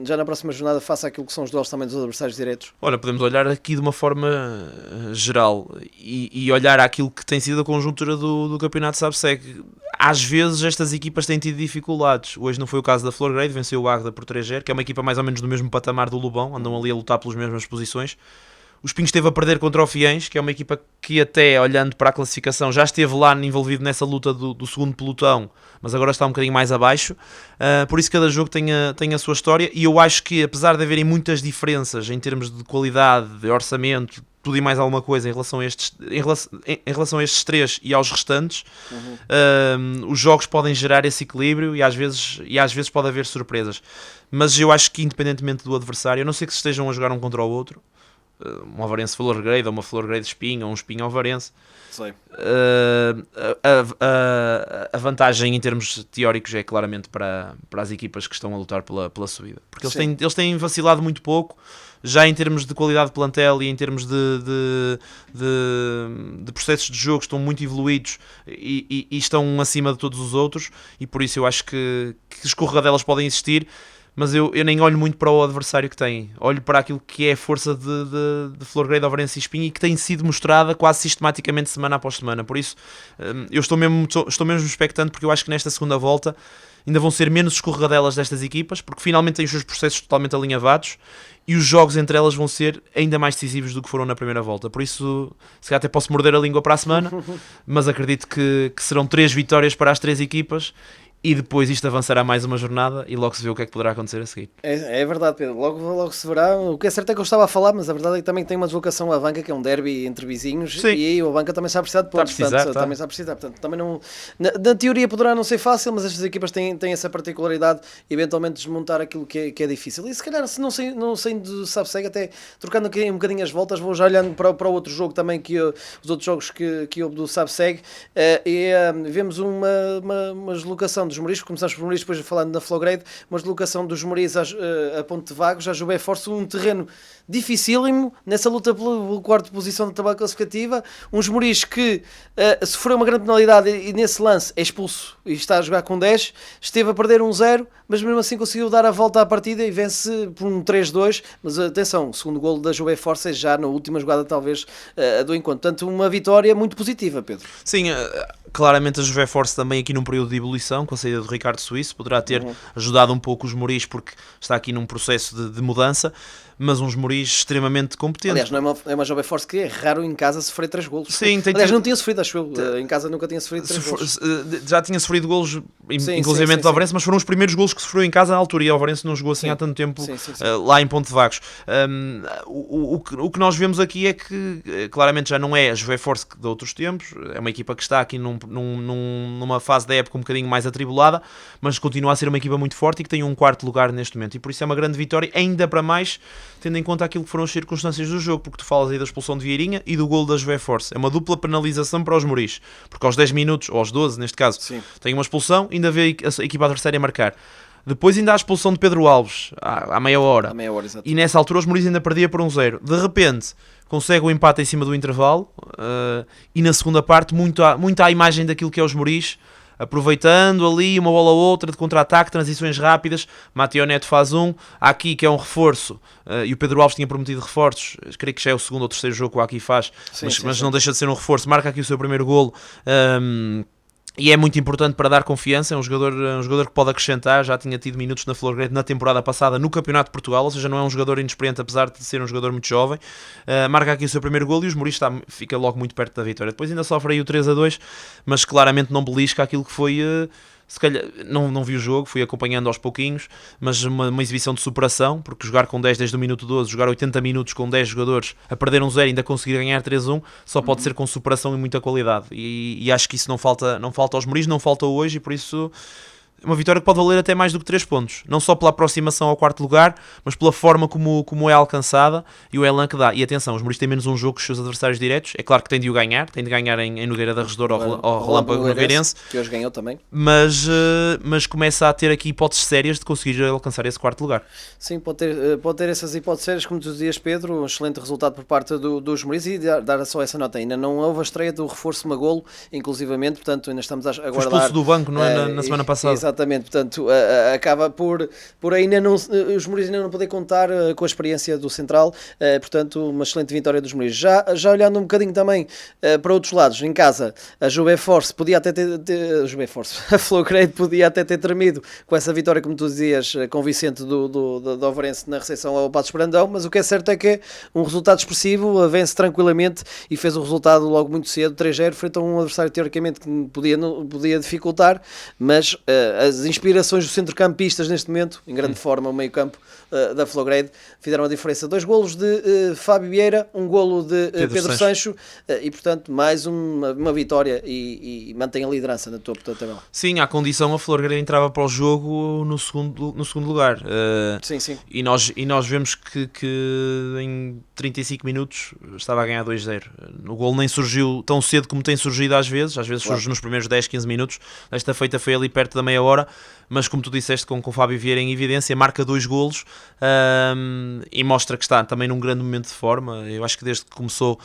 já na próxima jornada, face àquilo que são os duelos também dos adversários diretos? Olha, podemos olhar aqui de uma forma geral e olhar aquilo que tem sido a conjuntura do campeonato SABSEG. Às vezes estas equipas têm tido dificuldades. Hoje não foi o caso da Florgrade, venceu o Águeda por 3-0, que é uma equipa mais ou menos do mesmo patamar do Lobão, andam ali a lutar pelas mesmas posições. O Espinho esteve a perder contra o Fiens, que é uma equipa que até, olhando para a classificação, já esteve lá envolvido nessa luta do segundo pelotão, mas agora está um bocadinho mais abaixo. Por isso cada jogo tem a sua história, e eu acho que, apesar de haverem muitas diferenças em termos de qualidade, de orçamento, tudo e mais alguma coisa em relação a estes três e aos restantes, os jogos podem gerar esse equilíbrio e às vezes pode haver surpresas. Mas eu acho que, independentemente do adversário, a não ser que se estejam a jogar um contra o outro, um Alvarense Florgrade ou uma Florgrade Espinho ou um Espinho Alvarense, a vantagem em termos teóricos é claramente para as equipas que estão a lutar pela subida, porque eles têm vacilado muito pouco já em termos de qualidade de plantel e em termos de processos de jogo, estão muito evoluídos e estão acima de todos os outros, e por isso eu acho que escorregadelas podem existir. Mas eu nem olho muito para o adversário que tem, olho para aquilo que é a força de Florgrade, Alvarense e Espinho, e que tem sido mostrada quase sistematicamente semana após semana. Por isso eu estou mesmo expectante, porque eu acho que nesta segunda volta ainda vão ser menos escorregadelas destas equipas, porque finalmente têm os seus processos totalmente alinhavados e os jogos entre elas vão ser ainda mais decisivos do que foram na primeira volta. Por isso, se calhar até posso morder a língua para a semana, mas acredito que serão 3 vitórias para as 3 equipas. E depois isto avançará mais uma jornada e logo se vê o que é que poderá acontecer a seguir. É verdade, Pedro. Logo se verá. O que é certo é que eu estava a falar, mas a verdade é que também tem uma deslocação à Banca, que é um derby entre vizinhos. Sim. E a Banca também está a precisar de pontos. Também está a precisar. Portanto, também não, na teoria poderá não ser fácil, mas estas equipas têm essa particularidade e eventualmente desmontar aquilo que é difícil. E se calhar, se não saindo do SABSEG, até trocando aqui um bocadinho as voltas, vou já olhando para o outro jogo também, os outros jogos que houve do SABSEG, vemos uma deslocação dos Moris. Começamos por Moris, depois falando da Florgrade, uma deslocação dos Moris a Ponte de Vagos, já Jubé Force, um terreno dificílimo nessa luta pela quarta posição da tabela classificativa. Uns Moris que sofreu uma grande penalidade e nesse lance é expulso e está a jogar com 10, esteve a perder 1-0, mas mesmo assim conseguiu dar a volta à partida e vence por um 3-2. Mas atenção, o segundo golo da Jubé Force é já na última jogada talvez do encontro. Portanto, uma vitória muito positiva, Pedro. Sim, claramente a Jubé Force também aqui num período de ebulição, com a saída do Ricardo Suíço, poderá ter ajudado um pouco os Moris, porque está aqui num processo de mudança, mas uns Moris extremamente competentes. Aliás, não é uma Jovem Force que é raro em casa sofrer 3 golos. Sim, aliás, não tinha sofrido, acho eu. Em casa nunca tinha sofrido 3 golos. Já tinha sofrido golos, inclusive do Alvarense, mas foram os primeiros golos que sofreu em casa na altura, e o Alvarense não jogou assim há tanto tempo lá em Ponte de Vagos. O que nós vemos aqui é que claramente já não é a Jovem Force de outros tempos, é uma equipa que está aqui numa fase da época um bocadinho mais atribulada, mas continua a ser uma equipa muito forte e que tem um 4º lugar neste momento, e por isso é uma grande vitória, ainda para mais tendo em conta aquilo que foram as circunstâncias do jogo, porque tu falas aí da expulsão de Vieirinha e do golo da Jovem Force. É uma dupla penalização para os Moris, porque aos 10 minutos, ou aos 12 neste caso, tem uma expulsão, ainda vê a equipa adversária marcar. Depois ainda há a expulsão de Pedro Alves, à meia hora. E nessa altura os Moris ainda perdia por 1-0. De repente consegue o empate em cima do intervalo, e na segunda parte muito à imagem daquilo que é os Moris, aproveitando ali uma bola ou outra de contra-ataque, transições rápidas. Mateo Neto faz há aqui que é um reforço, e o Pedro Alves tinha prometido reforços, creio que já é o 2º ou 3º jogo que o Aqui faz, mas não deixa de ser um reforço, marca aqui o seu primeiro golo, e é muito importante para dar confiança. É um jogador que pode acrescentar, já tinha tido minutos na Florgrade na temporada passada no Campeonato de Portugal, ou seja, não é um jogador inexperiente, apesar de ser um jogador muito jovem. Marca aqui o seu primeiro golo e os Moris fica logo muito perto da vitória. Depois ainda sofre aí o 3-2, mas claramente não belisca aquilo que foi se calhar, não vi o jogo, fui acompanhando aos pouquinhos, mas uma exibição de superação, porque jogar com 10 desde o minuto 12, jogar 80 minutos com 10 jogadores, a perder 1-0 e ainda conseguir ganhar 3-1, só pode ser com superação e muita qualidade. E acho que isso não falta aos Mourinhos, não falta hoje, e por isso uma vitória que pode valer até mais do que 3 pontos, não só pela aproximação ao quarto lugar, mas pela forma como é alcançada e o elan que dá. E atenção, os Mourinhos têm menos um jogo que os seus adversários diretos, é claro que tem de ganhar em Nogueira da Regedora ao Relâmpago Nogueirense, que hoje ganhou também, mas começa a ter aqui hipóteses sérias de conseguir alcançar esse quarto lugar. Sim, pode ter essas hipóteses sérias, como tu dizias, Pedro, um excelente resultado por parte dos Mourinhos, e dar só essa nota, ainda não houve a estreia do reforço Magolo, inclusivamente, portanto ainda estamos a aguardar. Foi expulso do banco, não é, na semana passada. Exatamente, portanto acaba por ainda não, os Mourinhos ainda não poder contar com a experiência do Central, portanto uma excelente vitória dos Mourinhos. Já olhando um bocadinho também para outros lados, em casa, a Juve Force podia até a Flograde podia até ter tremido com essa vitória, como tu dizias, convincente do Ovarense na recepção ao Paços Brandão, mas o que é certo é que é um resultado expressivo, vence tranquilamente e fez o resultado logo muito cedo, 3-0, frente a um adversário teoricamente que podia dificultar, mas as inspirações dos centrocampistas neste momento, em grande forma, o meio campo da Flograde, fizeram a diferença. 2 golos de Fábio Vieira, um golo de Pedro Sancho, e portanto mais uma vitória e mantém a liderança na topo da tabela. Sim, à condição a Flograde entrava para o jogo no segundo lugar. Sim. E nós vemos que em 35 minutos estava a ganhar 2-0. O golo nem surgiu tão cedo como tem surgido às vezes claro. Surge nos primeiros 10, 15 minutos. Esta feita foi ali perto da meia hora, mas como tu disseste, com o Fábio Vieira em evidência, marca 2 golos e mostra que está também num grande momento de forma. Eu acho que desde que começou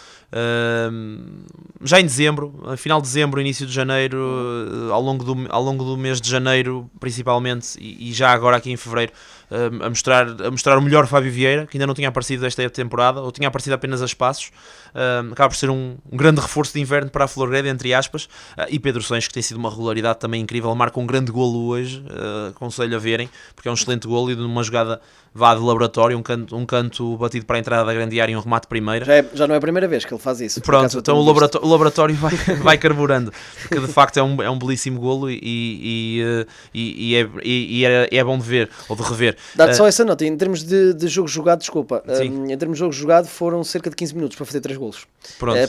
já em dezembro, final de dezembro, início de janeiro, ao longo do mês de janeiro principalmente, e já agora aqui em fevereiro, a mostrar o melhor Fábio Vieira, que ainda não tinha aparecido esta temporada, ou tinha aparecido apenas a espaços. Acaba por ser um grande reforço de inverno para a Flograde, entre aspas, e Pedro Sancho, que tem sido uma regularidade também incrível, marca um grande golo hoje, aconselho a verem, porque é um excelente golo e de uma jogada de laboratório, um canto batido para a entrada da grande área e um remate de primeira. Já não é a primeira vez que ele faz isso. Pronto, então o laboratório vai carburando, porque de facto é um belíssimo golo e é bom de ver, ou de rever. Dá-te só essa nota, em termos de jogo jogado, desculpa, em termos de jogo jogado foram cerca de 15 minutos para fazer 3 golos.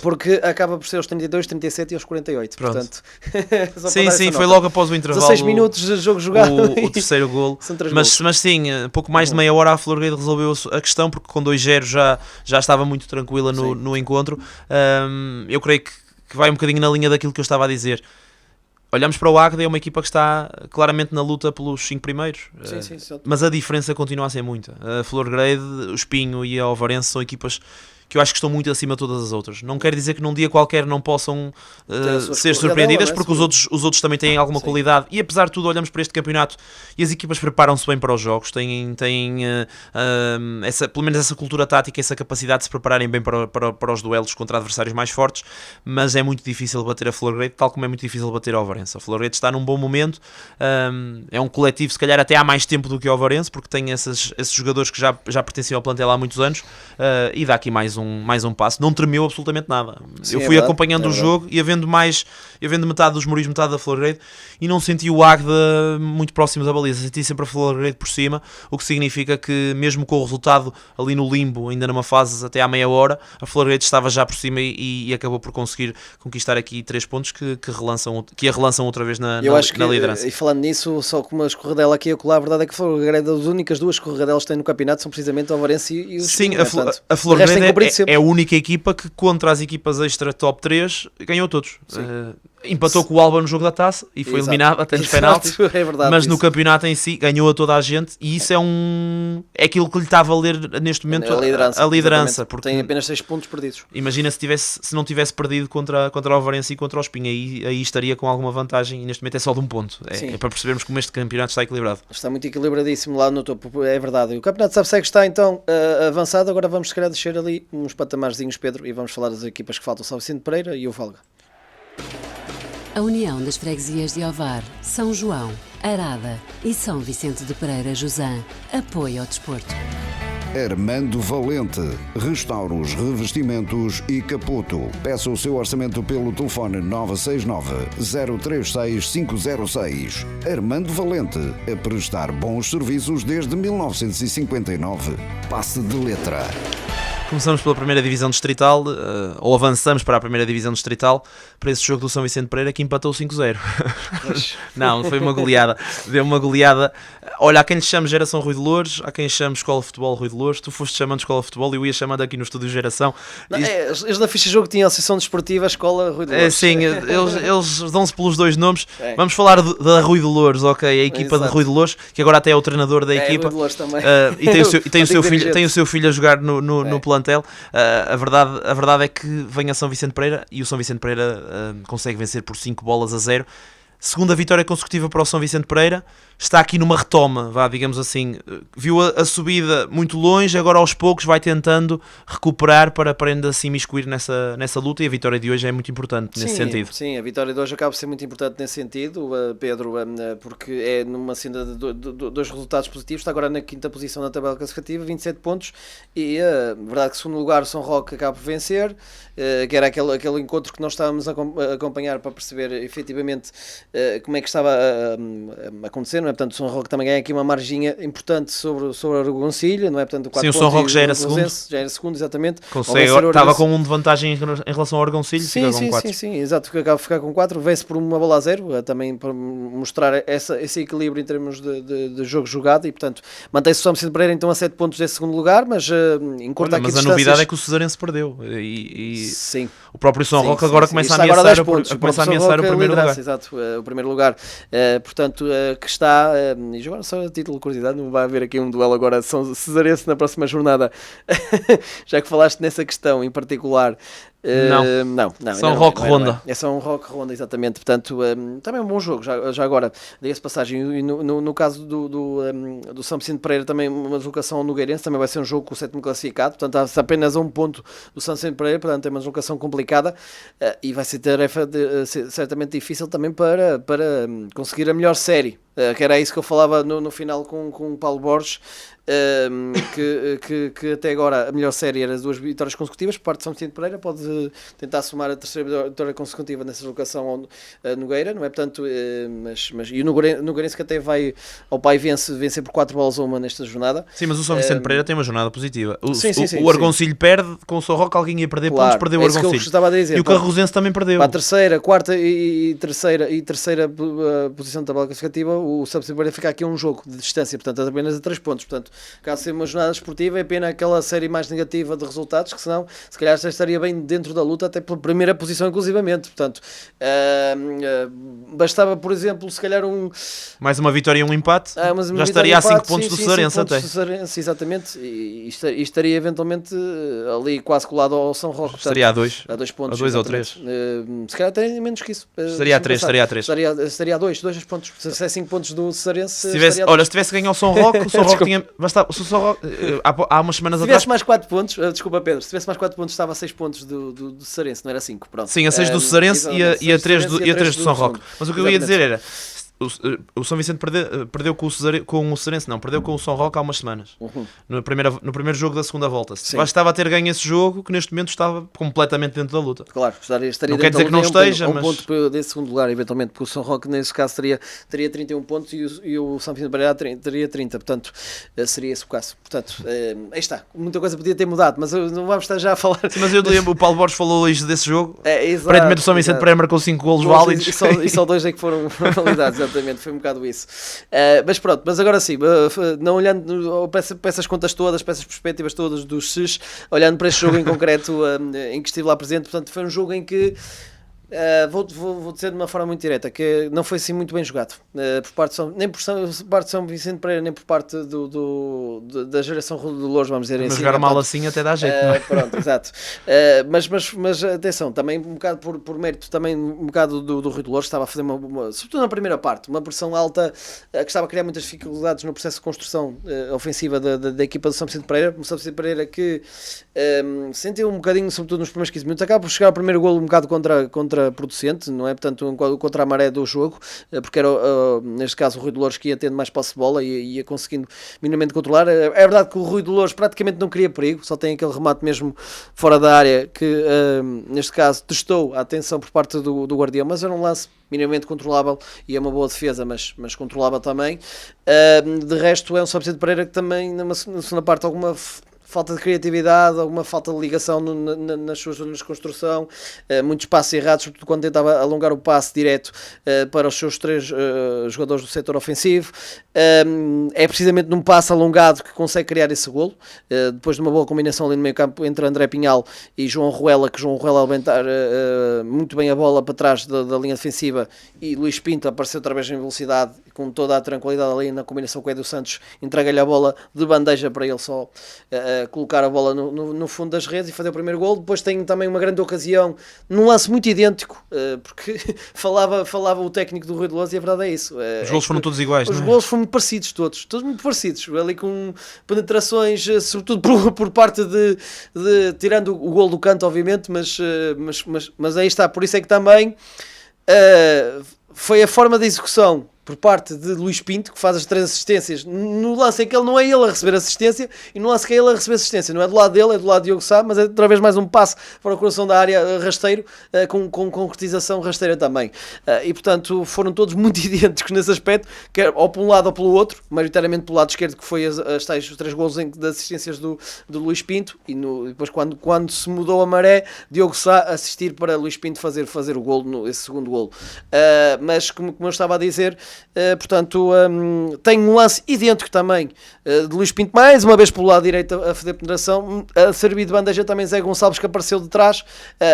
Porque acaba por ser aos 32, 37 e aos 48. Pronto. Portanto, sim, foi logo após o intervalo. 16 minutos de jogo jogado. O terceiro golo. Mas sim, pouco mais de meia hora a Flograde resolveu a questão, porque com 2-0 já estava muito tranquila no encontro. Eu creio que vai um bocadinho na linha daquilo que eu estava a dizer. Olhamos para o Águeda, é uma equipa que está claramente na luta pelos 5 primeiros, mas a diferença continua a ser muita. A Flograde, o Espinho e a Ovarense são equipas que eu acho que estão muito acima de todas as outras. Não quer dizer que num dia qualquer não possam ser surpreendidas, porque os outros também têm alguma qualidade, e apesar de tudo olhamos para este campeonato e as equipas preparam-se bem para os jogos, têm pelo menos essa cultura tática, essa capacidade de se prepararem bem para os duelos contra adversários mais fortes, mas é muito difícil bater a Flograde, tal como é muito difícil bater a Ovarense. A Flograde está num bom momento, é um coletivo se calhar até há mais tempo do que a Ovarense, porque tem esses jogadores que já pertenciam ao plantel há muitos anos, e dá aqui mais um passo, não tremeu absolutamente nada. Eu fui acompanhando o jogo e havendo metade dos Mourinhos, metade da Flograde, e não senti o Águeda muito próximo da baliza, senti sempre a Flograde por cima, o que significa que mesmo com o resultado ali no limbo, ainda numa fase até à meia hora, a Flograde estava já por cima e acabou por conseguir conquistar aqui 3 pontos que a relançam outra vez na liderança. E falando nisso, só com uma escorredela aqui a colar, a verdade é que a Flograde, as únicas 2 escorredelas que tem no campeonato são precisamente o Ovarense e o Espinho. Sim, a Flograde é a única equipa que contra as equipas extra top 3 ganhou todos. Empatou com o Alba no jogo da taça e foi eliminado até nos penaltis, mas no campeonato em si ganhou a toda a gente, e isso é aquilo que lhe está a valer neste momento a liderança, porque tem apenas 6 pontos perdidos. Imagina se não tivesse perdido contra o Ovarense e contra o Espinho, aí estaria com alguma vantagem, e neste momento é só de 1 ponto. É para percebermos como este campeonato está equilibrado. Está muito equilibradíssimo lá no topo, é verdade. E o campeonato sabe que está então avançado. Agora vamos se calhar descer ali uns patamarzinhos, Pedro, e vamos falar das equipas que faltam: São Vicente Pereira e o Valga. A União das Freguesias de Ovar, São João, Arada e São Vicente de Pereira Jusã apoia o desporto. Armando Valente, restauros, revestimentos e capoto. Peça o seu orçamento pelo telefone 969-036-506. Armando Valente, a prestar bons serviços desde 1959. Passe de letra. Começamos pela primeira divisão distrital, ou avançamos para a primeira divisão distrital, para esse jogo do São Vicente Pereira que empatou 5-0. Não, foi uma goleada. Deu uma goleada. Olha, há quem lhe chame Geração Rui de Loures, há quem chame Escola de Futebol Rui de Loures. Tu foste chamando Escola de Futebol e eu ia chamando aqui no estúdio Geração. Não, eles na ficha de jogo tinham a Associação Desportiva Escola Rui de Loures. Sim, eles dão-se pelos dois nomes. Vamos falar da Rui de Loures, ok? A equipa de Rui de Loures, que agora até é o treinador da equipa. Rui de Loures também. E tem o seu filho a jogar no plantel. A verdade é que vem a São Vicente Pereira e o São Vicente Pereira consegue vencer por 5-0. Segunda vitória consecutiva para o São Vicente Pereira. Está aqui numa retoma, digamos assim. Viu a subida muito longe, agora aos poucos vai tentando recuperar para ainda assim imiscuir nessa luta, e a vitória de hoje é muito importante nesse sentido. Sim, a vitória de hoje acaba por ser muito importante nesse sentido, Pedro, porque é numa senda de dois resultados positivos. Está agora na quinta posição na tabela classificativa, 27 pontos, e verdade que segundo lugar o São Roque acaba por vencer, que era aquele encontro que nós estávamos a acompanhar para perceber efetivamente como é que estava a acontecer, não é? Portanto, o São Roque também ganha aqui uma marginha importante sobre o Argoncilha, não é? Portanto, 4 sim, o São Roque já era segundo. Já era segundo, exatamente. Estava com 1 de vantagem em relação ao Argoncilho, fica com 4. Sim, exato, acaba de ficar com 4, vence por 1-0, também para mostrar esse equilíbrio em termos de jogo jogado, e portanto, mantém-se o São Vicente Pereira então a 7 pontos desse segundo lugar, mas encurta aqui mas a novidade é que o Cesarense perdeu, e sim. O próprio São Roque agora começa a ameaçar o primeiro lugar. Exato, o primeiro lugar, portanto, que está, e agora só a título de curiosidade, não vai haver aqui um duelo agora São Cesarense na próxima jornada, já que falaste nessa questão em particular. Não. São Roque Ronda. É São Roque Ronda, exatamente. Portanto, também é um bom jogo. Já agora, diga-se passagem, e no caso do São Vicente Pereira, também uma deslocação ao Nogueirense, também vai ser um jogo com o 7º classificado. Portanto, há apenas a um ponto do São Vicente Pereira, portanto, é uma deslocação complicada, e vai ser tarefa certamente difícil também para conseguir a melhor série. Que era isso que eu falava no final com o Paulo Borges, que até agora a melhor série era as 2 vitórias consecutivas por parte de São Vicente Pereira. Pode tentar somar a terceira vitória consecutiva nessa locação ao Nogueira, não é? Portanto, e o Nogueirense que até vai ao pai vencer por 4-1 nesta jornada. Sim, mas o São Vicente Pereira tem uma jornada positiva. O Argoncilho perde, com o São Roque alguém ia perder pontos, perdeu o Argoncilho. E o Carrozense também perdeu. Para a terceira, quarta e terceira posição da tabela classificativa, o São Vicente Pereira fica aqui a um jogo de distância, portanto apenas a 3 pontos. Portanto, caso seja uma jornada esportiva, é pena aquela série mais negativa de resultados, que senão se calhar já estaria bem dentro da luta, até pela primeira posição inclusivamente. Portanto, bastava, por exemplo, se calhar mais uma vitória e um empate, já estaria a 5 pontos do Cesarense até. Exatamente, e estaria eventualmente ali quase colado ao São Roque. Estaria a 2 pontos. A 2 ou 3. Se calhar até menos que isso. Estaria a 3. Estaria a 2 pontos. Se é 5 pontos do Cesarense. Se tivesse ganho ao São Roque, o São Roque tinha. Há umas semanas atrás. Se tivesse mais 4 pontos, desculpa Pedro, se tivesse mais 4 pontos, estava a 6 pontos do Cesarense, não era 5. Pronto. Sim, a 6 do Cesarense e a 3 do São Roque. Mas o que eu ia dizer era. O São Vicente perdeu com o Cesarense, não, perdeu com o São Roque há umas semanas, no primeiro jogo da segunda volta. Bastava ter ganho esse jogo, que neste momento estava completamente dentro da luta. Claro, estaria não quer dizer que não esteja, mas... ponto desse segundo lugar, eventualmente, porque o São Roque nesse caso teria 31 pontos e o São Vicente Pereira teria 30, portanto, seria esse o caso. Portanto, aí está, muita coisa podia ter mudado, mas não vamos estar já a falar. Sim, mas eu lembro, o Paulo Borges falou hoje desse jogo, exato, aparentemente o São Vicente Pereira marcou 5 golos válidos. E só 2 é que foram validados. Exatamente, foi um bocado isso. Mas pronto, mas agora sim, não olhando para essas contas todas, para essas perspectivas todas dos SES, olhando para este jogo em concreto em que estive lá presente, portanto, foi um jogo em que vou dizer de uma forma muito direta que não foi assim muito bem jogado por parte nem por parte de São Vicente Pereira, nem por parte da geração Rui de Loures, vamos dizer mas assim. Jogar mal assim até dá jeito, não é? Pronto, exato. Mas atenção, também um bocado por mérito, também um bocado do Rui de Loures, estava a fazer sobretudo na primeira parte, uma pressão alta que estava a criar muitas dificuldades no processo de construção ofensiva da equipa do São Vicente Pereira. O São Vicente Pereira que sentiu um bocadinho, sobretudo nos primeiros 15 minutos, acaba por chegar ao primeiro golo um bocado contra contraproducente, não é? Portanto, contra a maré do jogo, porque era, neste caso, o Rui Dolores que ia tendo mais posse de bola e ia conseguindo minimamente controlar. É verdade que o Rui Dolores praticamente não cria perigo, só tem aquele remate mesmo fora da área que, neste caso, testou a atenção por parte do Guardião, mas era um lance minimamente controlável e é uma boa defesa, mas controlável também. De resto, é um São Vicente Pereira que também, na segunda parte, alguma falta de criatividade, alguma falta de ligação nas suas zonas de construção, muitos passos errados, sobretudo quando tentava alongar o passe direto para os seus 3 jogadores do setor ofensivo. É precisamente num passe alongado que consegue criar esse golo, depois de uma boa combinação ali no meio campo entre André Pinhal e João Ruela, que João Ruela aumentar muito bem a bola para trás da linha defensiva, e Luís Pinto apareceu outra vez em velocidade, com toda a tranquilidade ali na combinação com o Edu Santos, entrega-lhe a bola de bandeja para ele só colocar a bola no fundo das redes e fazer o primeiro golo. Depois tem também uma grande ocasião num lance muito idêntico, porque falava o técnico do Rui de Loz, e a verdade é isso. Os golos foram todos iguais, os não é? golos foram muito parecidos, todos muito parecidos, ali com penetrações, sobretudo por parte de tirando o golo do canto, obviamente, mas aí está. Por isso é que também foi a forma de execução por parte de Luís Pinto, que faz as 3 assistências, no lance em que ele não é ele a receber assistência, e no lance que é ele a receber assistência, não é do lado dele, é do lado de Diogo Sá, mas é outra vez mais um passe para o coração da área rasteiro, com concretização rasteira também. E portanto foram todos muito idênticos nesse aspecto, quer ou por um lado ou pelo outro, maioritariamente pelo lado esquerdo, que foi os 3 golos de assistências do Luís Pinto, e depois quando se mudou a maré, Diogo Sá assistir para Luís Pinto fazer o golo, esse segundo golo. Mas como eu estava a dizer, portanto, tem um lance idêntico também de Luís Pinto, mais uma vez pelo lado direito a fazer penetração, a servir de bandeja também Zé Gonçalves, que apareceu de trás,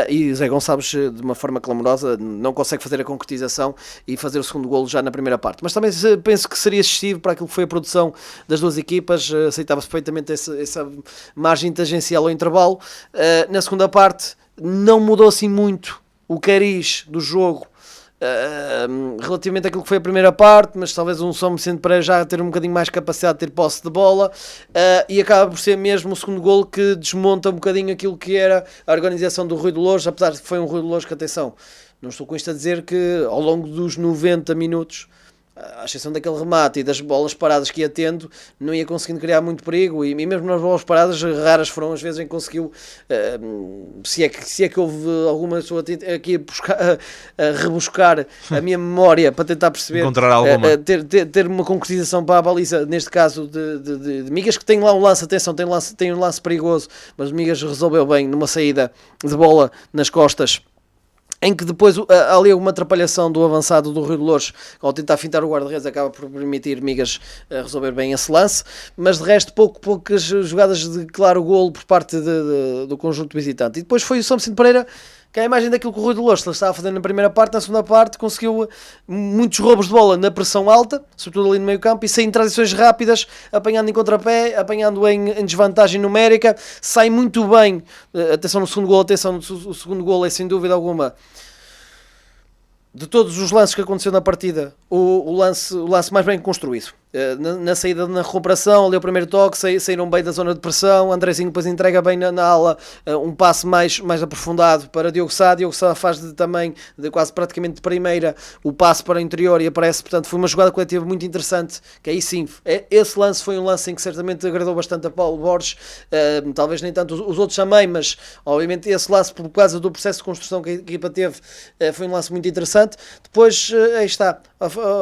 e Zé Gonçalves de uma forma clamorosa não consegue fazer a concretização e fazer o segundo golo já na primeira parte, mas também penso que seria excessivo para aquilo que foi a produção das duas equipas, aceitava-se perfeitamente essa margem tangencial ao intervalo. Na segunda parte não mudou assim muito o cariz do jogo relativamente àquilo que foi a primeira parte, mas talvez um São Vicente Pereira já ter um bocadinho mais capacidade de ter posse de bola, e acaba por ser mesmo o segundo golo que desmonta um bocadinho aquilo que era a organização do Rui de Loures, apesar de que foi um Rui de Loures que, atenção, não estou com isto a dizer que ao longo dos 90 minutos, à exceção daquele remate e das bolas paradas que ia tendo, não ia conseguindo criar muito perigo, e mesmo nas bolas paradas, raras foram as vezes em que conseguiu, se é que houve alguma pessoa aqui a rebuscar a minha memória para tentar perceber, encontrar alguma, ter uma concretização para a baliza, neste caso de Migas, que tem lá um lance, atenção, tem um lance perigoso, mas o Migas resolveu bem numa saída de bola nas costas, em que depois há ali alguma atrapalhação do avançado do Rui de Loures, ao tentar fintar o guarda-redes, acaba por permitir Migas resolver bem esse lance, mas de resto poucas jogadas de claro golo por parte do conjunto visitante. E depois foi o São Vicente Pereira, que é a imagem daquilo que o Rui de Loures estava a fazer na primeira parte. Na segunda parte conseguiu muitos roubos de bola na pressão alta, sobretudo ali no meio campo, e sem transições rápidas, apanhando em contrapé, apanhando em desvantagem numérica, sai muito bem. Atenção no segundo golo, o segundo golo é sem dúvida alguma, de todos os lances que aconteceu na partida, o lance mais bem construído. Na saída, na recuperação, ali o primeiro toque, saíram bem da zona de pressão, Andrezinho depois entrega bem na ala um passe mais aprofundado para Diogo Sá faz também, quase praticamente de primeira, o passe para o interior e aparece, portanto foi uma jogada coletiva muito interessante, que aí sim, esse lance foi um lance em que certamente agradou bastante a Paulo Borges, talvez nem tanto os outros também, mas obviamente esse lance, por causa do processo de construção que a equipa teve, foi um lance muito interessante. Depois, aí está,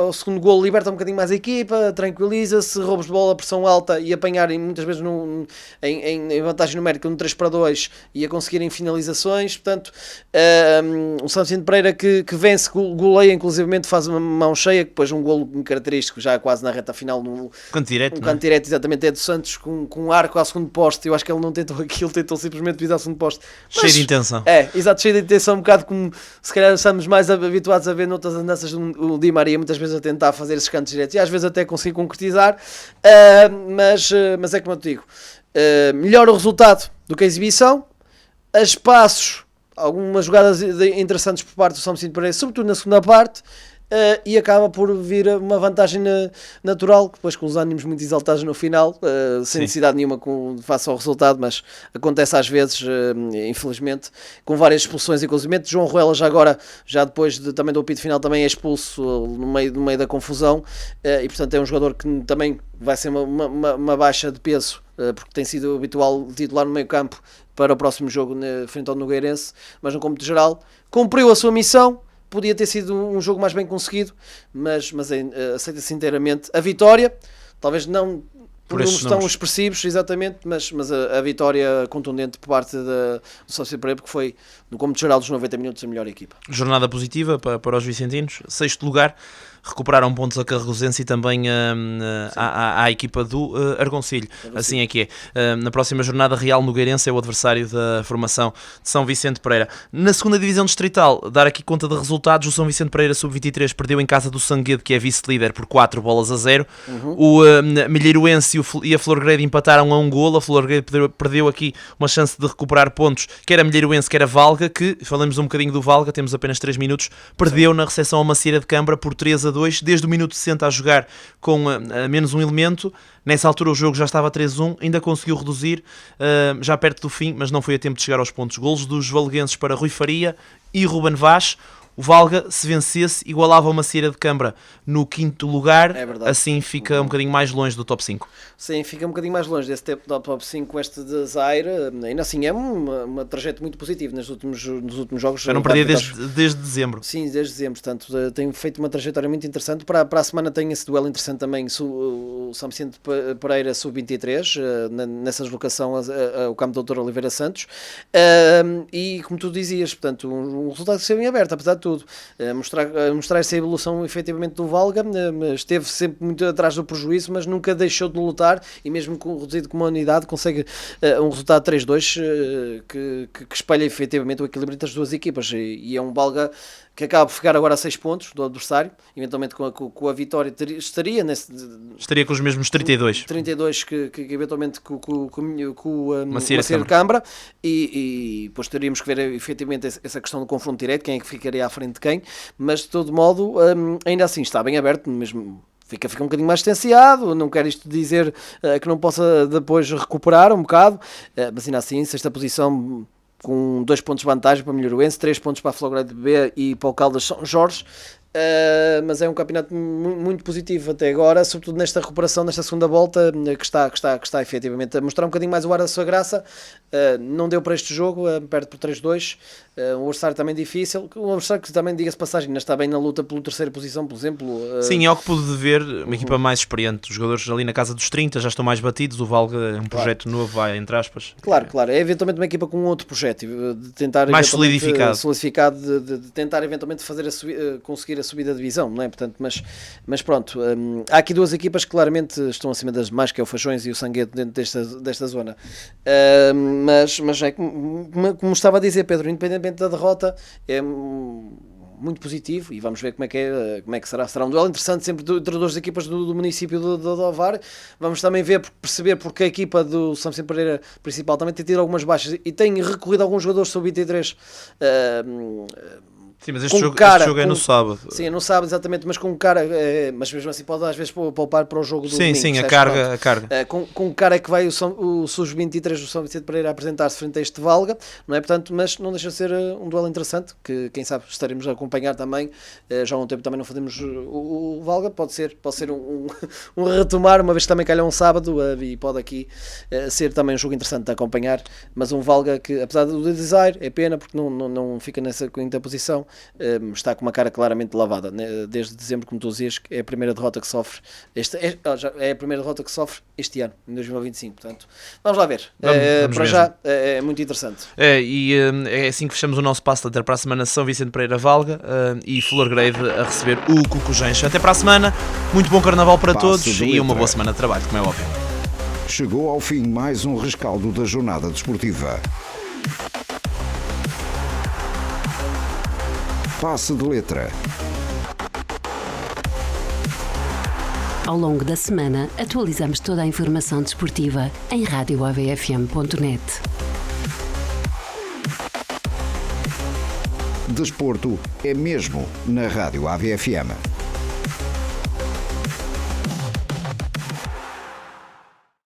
o segundo golo liberta um bocadinho mais a equipa, tranquiliza-se, roubos de bola, pressão alta e apanharem muitas vezes em vantagem numérica no 3-2 e a conseguirem finalizações. Portanto, o São Vicente Pereira que vence, goleia, inclusivamente faz uma mão cheia, depois um golo característico já quase na reta final, canto direto, canto direto, exatamente, é do Santos com um arco ao segundo poste. Eu acho que ele não tentou aquilo, tentou simplesmente pisar ao segundo poste, cheio de intenção, exato, cheio de intenção, um bocado como se calhar estamos mais habituados a ver noutras andanças do Di Maria, muitas vezes a tentar fazer esses cantos diretos, e às vezes até conseguir concretizar, mas é como eu te digo, melhor o resultado do que a exibição, a espaços, algumas jogadas interessantes por parte do São Vicente Pereira, sobretudo na segunda parte, e acaba por vir uma vantagem natural, depois com os ânimos muito exaltados no final, sem necessidade nenhuma face ao resultado, mas acontece às vezes, infelizmente, com várias expulsões, inclusive. João Ruela já depois também do apito final, também é expulso no meio da confusão, e portanto é um jogador que também vai ser uma baixa de peso, porque tem sido habitual titular no meio campo para o próximo jogo frente ao Nogueirense, mas no cômputo geral cumpriu a sua missão. Podia ter sido um jogo mais bem conseguido, mas aceita-se inteiramente a vitória, talvez não por números tão expressivos, exatamente, mas a vitória contundente por parte do Sócio Pereira, porque foi, no cômputo geral dos 90 minutos, a melhor equipa. Jornada positiva para os vicentinos, 6º lugar, recuperaram pontos a Carrosense e também à equipa do Argoncilho. Assim é que é. Na próxima jornada, Real Nogueirense é o adversário da formação de São Vicente Pereira. Na segunda divisão distrital, dar aqui conta de resultados, o São Vicente Pereira Sub-23 perdeu em casa do Sanguedo, que é vice-líder, por 4-0. O Milheiroense e a Florgrade empataram a 1 golo. A Florgrade perdeu aqui uma chance de recuperar pontos, quer a Milheiroense, quer a Valga, que, falamos um bocadinho do Valga, temos apenas 3 minutos, perdeu na recepção a Macieira de Câmara por 3-2, desde o minuto 60 a jogar com menos um elemento. Nessa altura o jogo já estava 3-1, ainda conseguiu reduzir já perto do fim, mas não foi a tempo de chegar aos pontos. Golos dos valguenses para Rui Faria e Ruben Vaz. O Valga, se vencesse, igualava a Macieira de Câmara no 5º lugar, assim fica um bocadinho mais longe do top 5. Sim, fica um bocadinho mais longe desse top 5, este de Zaire. Ainda assim é uma trajeto muito positivo nos últimos jogos. Já não perdia desde dezembro. Sim, desde dezembro, portanto tem feito uma trajetória muito interessante. Para a semana tem esse duelo interessante também, o São Vicente Pereira Sub-23, nessa deslocação ao campo do Dr. Oliveira Santos, e como tu dizias, portanto um resultado que esteve em aberto, apesar de tudo. Mostrar essa evolução efetivamente do Valga, esteve sempre muito atrás do prejuízo, mas nunca deixou de lutar, e mesmo reduzido com uma unidade consegue um resultado 3-2 que espelha efetivamente o equilíbrio entre as duas equipas, e é um Valga que acaba por ficar agora a 6 pontos do adversário, eventualmente com a vitória estaria com os mesmos 32 que eventualmente com o Macieira de Câmara, e depois teríamos que ver efetivamente essa questão do confronto direto, quem é que ficaria à frente de quem, mas de todo modo ainda assim está bem aberto, mesmo fica um bocadinho mais distanciado. Não quero isto dizer que não possa depois recuperar um bocado, mas ainda assim, sexta posição com 2 pontos de vantagem para o Milheiroense, 3 pontos para a Florgrade B e para o Caldas São Jorge. Mas é um campeonato muito positivo até agora, sobretudo nesta recuperação, nesta segunda volta, que está efetivamente a mostrar um bocadinho mais o ar da sua graça. Não deu para este jogo, perde por 3-2, um adversário também difícil, um adversário que também, diga-se passagem, ainda está bem na luta pela terceira posição, por exemplo. Sim, é ao que pude ver, uma equipa mais experiente, os jogadores ali na casa dos 30 já estão mais batidos, o Valga é um projeto novo, vai, entre aspas. Claro, é eventualmente uma equipa com outro projeto, de tentar mais solidificado, de tentar eventualmente fazer conseguir a subida de divisão, não é? Portanto, mas pronto, há aqui duas equipas que claramente estão acima das demais, que é o Fajões e o Sanguedo, dentro desta zona. Mas é como estava a dizer, Pedro, independentemente da derrota, é muito positivo, e vamos ver como é que será. Será um duelo interessante sempre entre duas equipas do município de Ovar. Vamos também perceber porque a equipa do São Vicente Pereira principal também tem tido algumas baixas e tem recorrido a alguns jogadores sub-23. Sim, mas este jogo é no sábado. Sim, é no sábado, exatamente, mas com cara, mas mesmo assim pode às vezes poupar para o jogo do domingo. Sim, a carga. Com cara que vai o Sub-23 do São Vicente Pereira apresentar-se frente a este Valga, não é? Portanto, mas não deixa de ser um duelo interessante, que quem sabe estaremos a acompanhar também. Já há um tempo também não fazemos o Valga, pode ser um retomar, uma vez que também calha um sábado, e pode aqui ser também um jogo interessante de acompanhar, mas um Valga que, apesar do desire, é pena porque não fica nessa quinta posição. Está com uma cara claramente lavada, né? Desde dezembro, como tu dizias, é a primeira derrota que sofre é a primeira derrota que sofre este ano, em 2025, portanto, vamos lá ver. Vamos para já é muito interessante. É assim que fechamos o nosso passo até para a semana. São Vicente Pereira Valga e Florgrade a receber o Cucujens. Até para a semana, muito bom carnaval para todos e uma boa semana de trabalho, como é óbvio. Chegou ao fim mais um rescaldo da jornada desportiva. Passe de letra. Ao longo da semana, atualizamos toda a informação desportiva em radioavfm.net. Desporto é mesmo na Rádio AVFM.